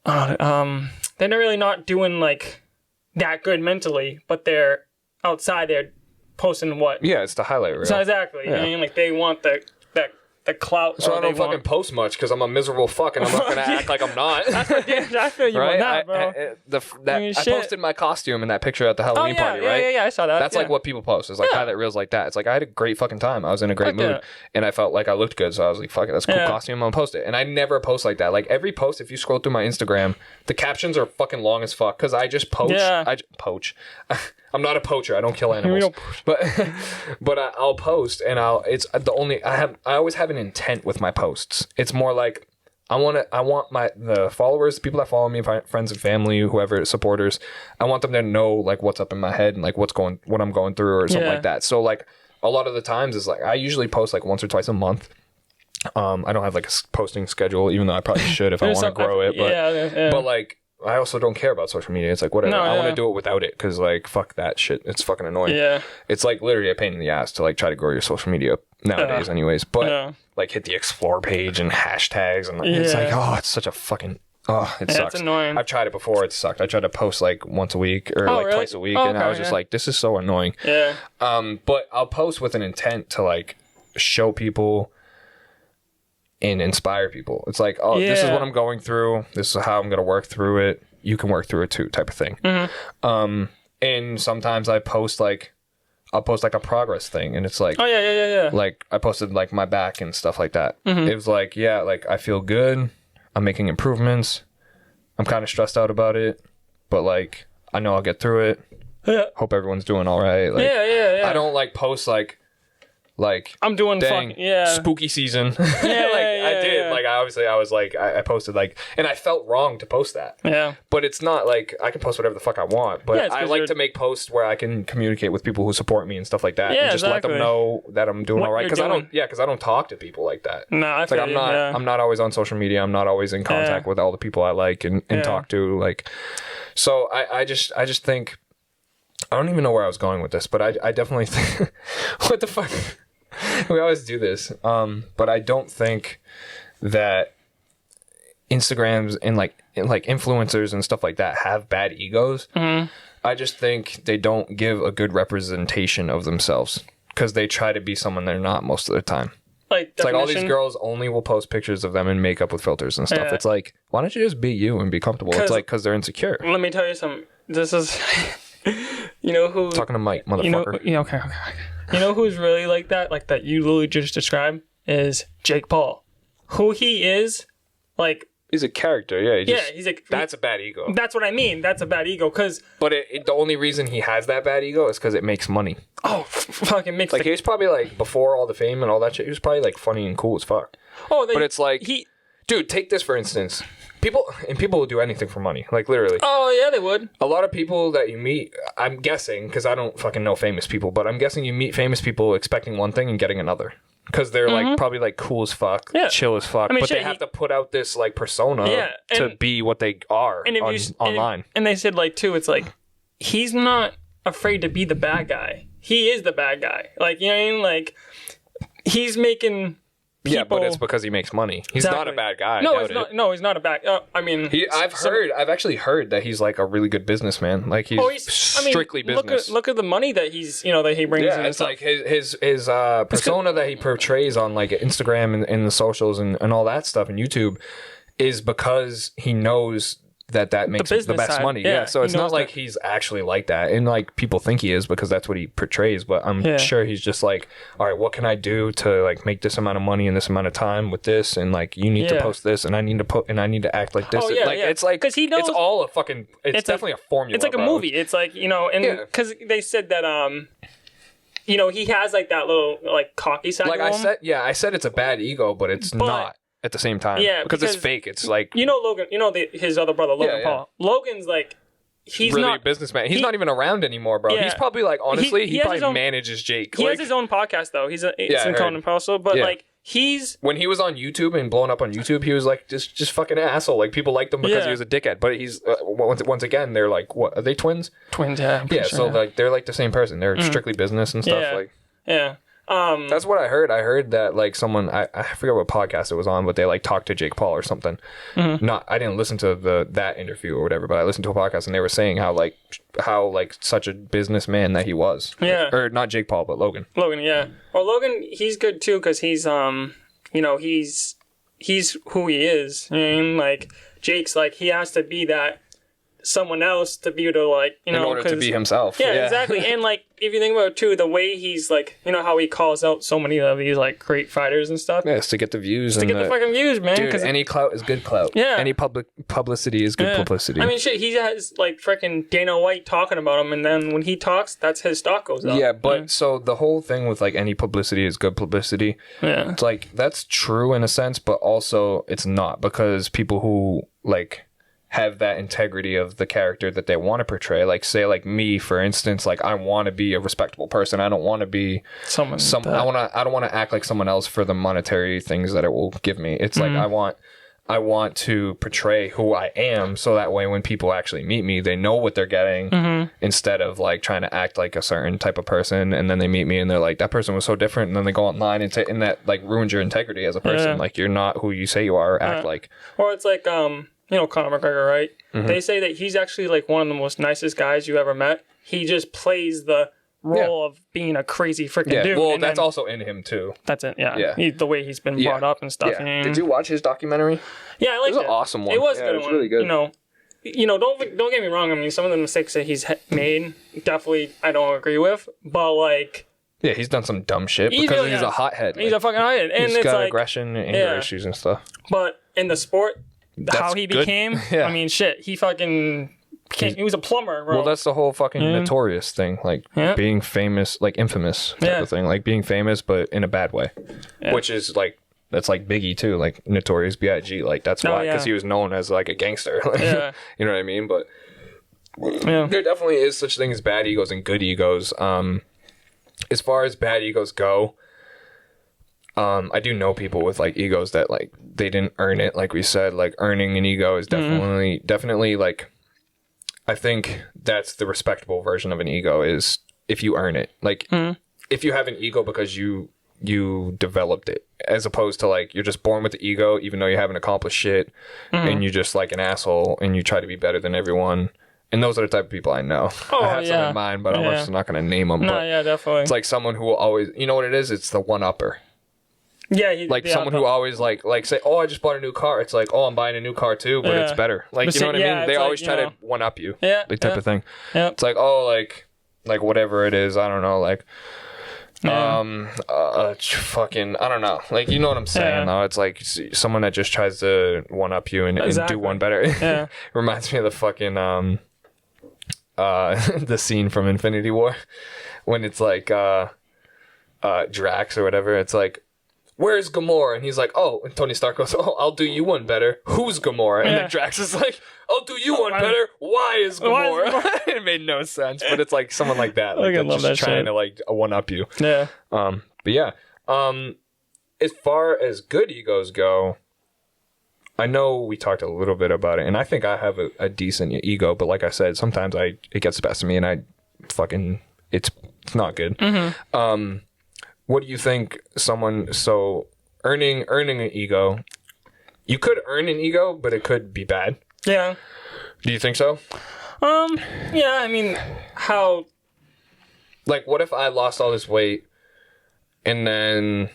B: they're really not doing like that good mentally, but they're outside they're posting what.
A: Yeah, it's the highlight reel.
B: So exactly. You know what I mean? Like they want the clout.
A: So I don't fucking post much because I'm a miserable fuck and I'm not gonna act like I'm not.
B: I feel you
A: right?
B: on that, bro.
A: I posted my costume in that picture at the Halloween party, right?
B: Yeah, I saw that.
A: That's like what people post. It's like highlight reels like that. It's like I had a great fucking time. I was in a great mood and I felt like I looked good. So I was like, fuck it, that's a cool costume. I'm gonna post it. And I never post like that. Like every post, if you scroll through my Instagram, the captions are fucking long as fuck because I just poach.
B: Yeah.
A: Poach. I'm not a poacher. I don't kill animals. But I'll post and it's the only I always have an intent with my posts. It's more like I want the followers, people that follow me, friends and family, whoever, supporters, I want them to know like what's up in my head and like what I'm going through or something like that. So like a lot of the times is like I usually post like once or twice a month. I don't have like a posting schedule, even though I probably should if I want to grow it. But but like I also don't care about social media. It's like whatever. I want to do it without it because like fuck that shit. It's fucking annoying.
B: Yeah.
A: It's like literally a pain in the ass to like try to grow your social media nowadays, anyways. But like hit the explore page and hashtags and it's like it's such a fucking it sucks.
B: It's annoying.
A: I've tried it before. It sucked. I tried to post like once a week or like twice a week, and I was just like, this is so annoying.
B: Yeah.
A: But I'll post with an intent to like show people and inspire people. It's like, this is what I'm going through. This is how I'm going to work through it. You can work through it too, type of thing. Mm-hmm. And sometimes I'll post like a progress thing, and it's like, like I posted like my back and stuff like that. Mm-hmm. It was like, like I feel good. I'm making improvements. I'm kind of stressed out about it, but like I know I'll get through it. Yeah. Hope everyone's doing all right. Like, I don't like post like I'm doing spooky season. I did. Like I posted like, and I felt wrong to post that. Yeah. But it's not like I can post whatever the fuck I want. But I like to make posts where I can communicate with people who support me and stuff like that. And just let them know that I'm doing all right. Because I don't talk to people like that. No, I feel like I'm not always on social media. I'm not always in contact with all the people I like and talk to. Like, so I just think I don't even know where I was going with this, but I definitely think what the fuck. We always do this, but I don't think that Instagrams and like influencers and stuff like that have bad egos. Mm-hmm. I just think they don't give a good representation of themselves because they try to be someone they're not most of the time. It's like all these girls only will post pictures of them in makeup with filters and stuff. Yeah. It's like, why don't you just be you and be comfortable? It's like because they're insecure.
B: Let me tell you something. This is, you know who
A: talking to Mike, motherfucker.
B: Okay. You know who's really like that you literally just described is Jake Paul. Who he is, like...
A: He's a character, yeah. That's a bad ego.
B: That's what I mean. That's a bad ego, because...
A: But the only reason he has that bad ego is because it makes money.
B: Oh, fucking makes...
A: Like, he was probably, like, before all the fame and all that shit, he was probably, like, funny and cool as fuck. But it's like... Dude, take this for instance. People will do anything for money, like literally.
B: Oh yeah, they would.
A: A lot of people that you meet, I'm guessing, because I don't fucking know famous people, but I'm guessing you meet famous people expecting one thing and getting another, because they're like probably like cool as fuck, chill as fuck, but they have to put out this like persona to be what they are online.
B: And they said like too, it's like he's not afraid to be the bad guy. He is the bad guy. Like, you know what I mean? Like he's making.
A: Yeah, but it's because he makes money. He's not a bad guy.
B: No, he's not a bad. I mean,
A: I've actually heard that he's like a really good businessman. Like he's strictly business.
B: Look at the money that that he brings.
A: Yeah, it's like his persona that he portrays on like Instagram and the socials and all that stuff and YouTube is because he knows that makes the best side. Money. Yeah, so it's not like he's actually like that, and like people think he is because that's what he portrays. But I'm sure he's just like, all right, what can I do to like make this amount of money in this amount of time with this, and like you need to post this, and I need to act like this. It's like because he knows it's all a fucking. It's definitely a formula.
B: It's like a movie. It's like and because they said that he has like that little like cocky side.
A: Like I said it's a bad ego, but it's not. At the same time, because it's fake. It's like
B: Logan. His other brother, Logan Paul. Logan's like he's
A: really
B: not
A: a businessman. He's not even around anymore, bro. Yeah. He's probably like honestly, he probably manages Jake.
B: He has his own podcast though. He's in Conan also, but like
A: when he was on YouTube and blowing up on YouTube, he was like just fucking asshole. Like people liked him because he was a dickhead. But he's once again, they're like, what are they, twins?
B: Twins, yeah.
A: Yeah, sure, so like they're like the same person. They're strictly business and stuff. Like that's what I heard. I heard that like someone I forget what podcast it was on, but they like talked to Jake Paul or something. I didn't listen to that interview or whatever, but I listened to a podcast and they were saying how such a businessman that he was.
B: Yeah.
A: Or not Jake Paul, but Logan.
B: Logan, yeah. Well, Logan, he's good too because he's he's who he is. You know what I mean? Like Jake's like he has to be that someone else to be able to like in order
A: to be himself.
B: Yeah, exactly. And like if you think about it too, the way he's like how he calls out so many of these like great fighters and stuff.
A: Yeah, it's to get the views.
B: To get the fucking views, man.
A: Dude, any clout is good clout.
B: Yeah.
A: Any publicity is good publicity.
B: I mean, shit, he has like freaking Dana White talking about him, and then when he talks, that's his stock goes up.
A: Yeah, but so the whole thing with like any publicity is good publicity.
B: Yeah.
A: It's like that's true in a sense, but also it's not, because people who like have that integrity of the character that they want to portray, like say like me for instance, like I want to be a respectable person. I don't want to be I don't want to act like someone else for the monetary things that it will give me. It's like I want to portray who I am, so that way when people actually meet me, they know what they're getting, instead of like trying to act like a certain type of person, and then they meet me and they're like, that person was so different, and then they go online and that like ruins your integrity as a person. Like you're not who you say you are or act like.
B: Or it's like Conor McGregor, right? They say that he's actually like one of the most nicest guys you ever met. He just plays the role of being a crazy freaking dude.
A: Well, that's also in him too.
B: That's it. Yeah. The way he's been brought up and stuff.
A: Yeah. Did you watch his documentary?
B: Yeah, I liked it.
A: It was an awesome one.
B: It was
A: good.
B: It was really good. Don't get me wrong. I mean, some of the mistakes that he's made, definitely I don't agree with. But like,
A: yeah, he's done some dumb shit because he's a hothead.
B: He's a fucking hothead, and
A: he's
B: it's
A: got
B: like
A: aggression and anger issues and stuff.
B: But in the sport, how he became, I mean, shit, he fucking he was a plumber, bro.
A: Well, that's the whole fucking notorious thing, like being famous, like infamous type of thing, like being famous but in a bad way, which is like, that's like Biggie too, like Notorious B.I.G. Like that's why, because he was known as like a gangster. Like, you know what I mean? But there definitely is such thing as bad egos and good egos. As far as bad egos go, I do know people with like egos that like they didn't earn it. Like we said, like earning an ego is definitely like, I think that's the respectable version of an ego, is if you earn it. Like if you have an ego because you developed it, as opposed to like you're just born with the ego even though you haven't accomplished shit, and you're just like an asshole and you try to be better than everyone. And those are the type of people I know. I have some in mind, but I'm just not going to name them.
B: No,
A: but
B: definitely.
A: It's like someone who will always, you know what it is? It's the one-upper. Yeah, like someone who always like say, "Oh, I just bought a new car." It's like, "Oh, I'm buying a new car too, but it's better." Like, but you know what I mean? They always try to one up you. Yeah, like type of thing. Yeah. It's like, oh, like whatever it is, I don't know, like fucking, I don't know. Like, you know what I'm saying though? It's like someone that just tries to one up you and do one better. Yeah. Reminds me of the fucking the scene from Infinity War when it's like Drax or whatever. It's like, where's Gamora? And he's like, oh, and Tony Stark goes, oh, I'll do you one better. Who's Gamora? And then Drax is like, I'll do you one better. Why is Gamora? It made no sense, but it's like someone like that, like just trying to like one up you. Yeah. But yeah. As far as good egos go, I know we talked a little bit about it, and I think I have a decent ego, but like I said, sometimes it gets the best of me, and I fucking it's not good. What do you think earning an ego, you could earn an ego, but it could be bad. Yeah. Do you think so?
B: Yeah, I mean, how...
A: Like, what if I lost all this weight and then,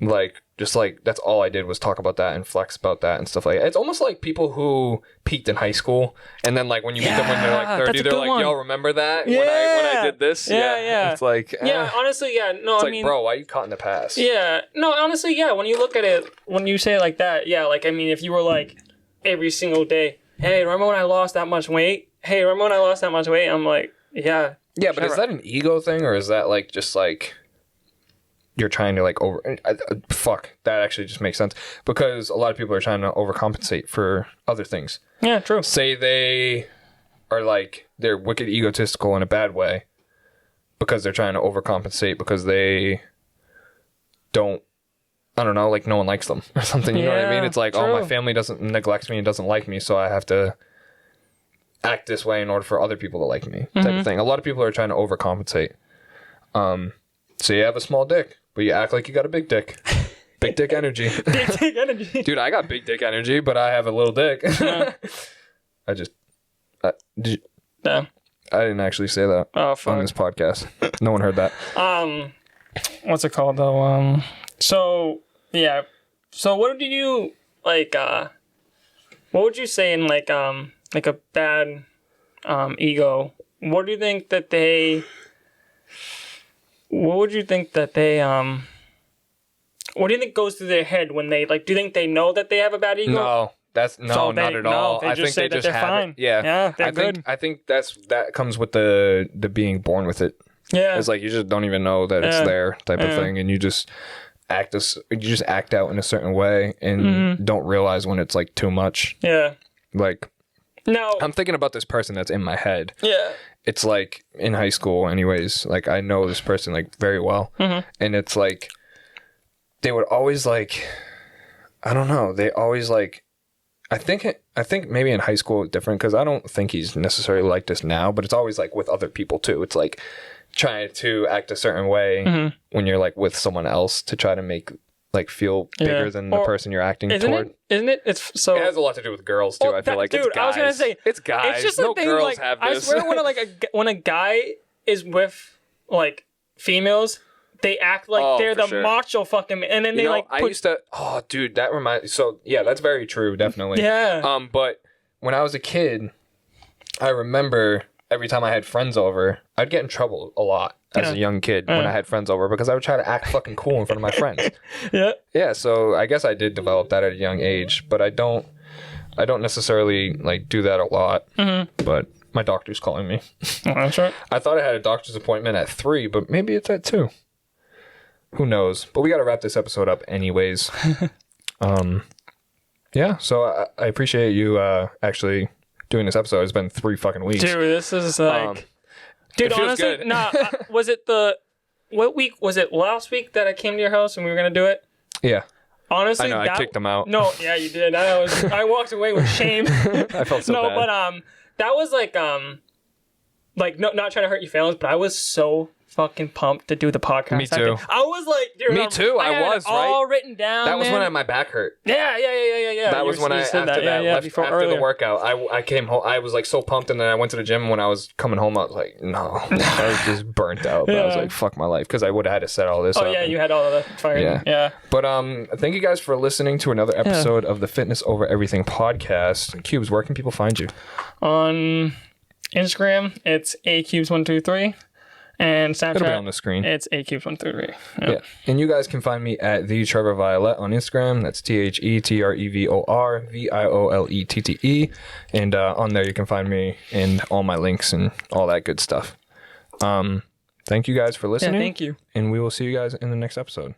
A: like, just like, that's all I did was talk about that and flex about that and stuff like that. It's almost like people who peaked in high school and then, like, when you meet them when they're like 30, they're like, yo, remember that? When I did this? Yeah. It's like,
B: honestly, no,
A: it's like, bro, why are you caught in the past?
B: Yeah. No, honestly, when you look at it, when you say it like that, like, I mean, if you were like, every single day, hey, remember when I lost that much weight? Hey, remember when I lost that much weight? I'm like, yeah.
A: Yeah, but is that an ego thing, or is that like just like you're trying to like fuck, that actually just makes sense, because a lot of people are trying to overcompensate for other things.
B: Yeah, true.
A: Say they are like, they're wicked egotistical in a bad way because they're trying to overcompensate because they don't I don't know, like no one likes them or something. You know what I mean? It's like, oh, my family neglects me and doesn't like me, so I have to act this way in order for other people to like me, type of thing. A lot of people are trying to overcompensate. So you have a small dick, but you act like you got a big dick. Big dick energy.
B: Big dick energy.
A: Dude, I got big dick energy, but I have a little dick. I didn't actually say that on this podcast. No one heard that.
B: What's it called though? So yeah. So what did you like? What would you say in like a bad ego? What do you think that they? What would you think that they What do you think goes through their head when they like? Do you think they know that they have a bad ego?
A: No. Not at all.
B: I think they just have
A: fine.
B: It. Yeah, they're good.
A: I think that comes with the being born with it.
B: Yeah,
A: it's like you just don't even know that it's there, type of thing, and you just act out in a certain way and don't realize when it's like too much.
B: Yeah,
A: like
B: no,
A: I'm thinking about this person that's in my head.
B: Yeah,
A: it's like in high school, anyways. Like I know this person like very well, and it's like they would always like, I don't know, they always like. I think maybe in high school it's different because I don't think he's necessarily like this now, but it's always like with other people too. It's like trying to act a certain way when you're like with someone else to try to make like feel bigger than the person you're acting toward.
B: Isn't it? It's so.
A: It has a lot to do with girls too. I feel like
B: dude,
A: it's guys.
B: I was gonna say
A: it's guys.
B: It's just
A: no
B: thing,
A: girls
B: like,
A: have this.
B: I swear when a guy is with like females. They act like they're the macho fucking, and then they like.
A: I used to. Oh, dude, that reminds. So yeah, that's very true. Definitely.
B: Yeah.
A: But when I was a kid, I remember every time I had friends over, I'd get in trouble a lot as a young kid when I had friends over because I would try to act fucking cool in front of my friends.
B: Yeah.
A: Yeah. So I guess I did develop that at a young age, but I don't necessarily like do that a lot. But my doctor's calling me.
B: Oh, that's right.
A: I thought I had a doctor's appointment at 3, but maybe it's at 2. Who knows? But we got to wrap this episode up anyways. Yeah, so I appreciate you actually doing this episode. It's been 3 fucking weeks.
B: Dude, this is like... dude, honestly, was it what week? Was it last week that I came to your house and we were going to do it?
A: Yeah.
B: Honestly,
A: I kicked them out.
B: No, yeah, you did. I walked away with shame.
A: I felt so bad.
B: No, but that was like not trying to hurt your feelings, but I was so fucking pumped to do the podcast.
A: Me too.
B: I was like, dude,
A: me too. I was
B: all written down.
A: That was when my back hurt.
B: Yeah.
A: That was when left after the workout. I came home. I was like so pumped, and then I went to the gym. When I was coming home, I was like, no, I was just burnt out. But I was like, fuck my life, because I would have had to set all this up.
B: Oh yeah, you had all of the fire. Yeah.
A: But thank you guys for listening to another episode of the Fitness Over Everything podcast. Cubes, where can people find you?
B: On Instagram, it's acubes123. And Snapchat,
A: it'll be on the screen.
B: It's acubes123.
A: Yeah. And you guys can find me at the Trevor Violet on Instagram. That's TheTrevorViollette. And on there you can find me and all my links and all that good stuff. Thank you guys for listening.
B: Yeah, thank you.
A: And we will see you guys in the next episode.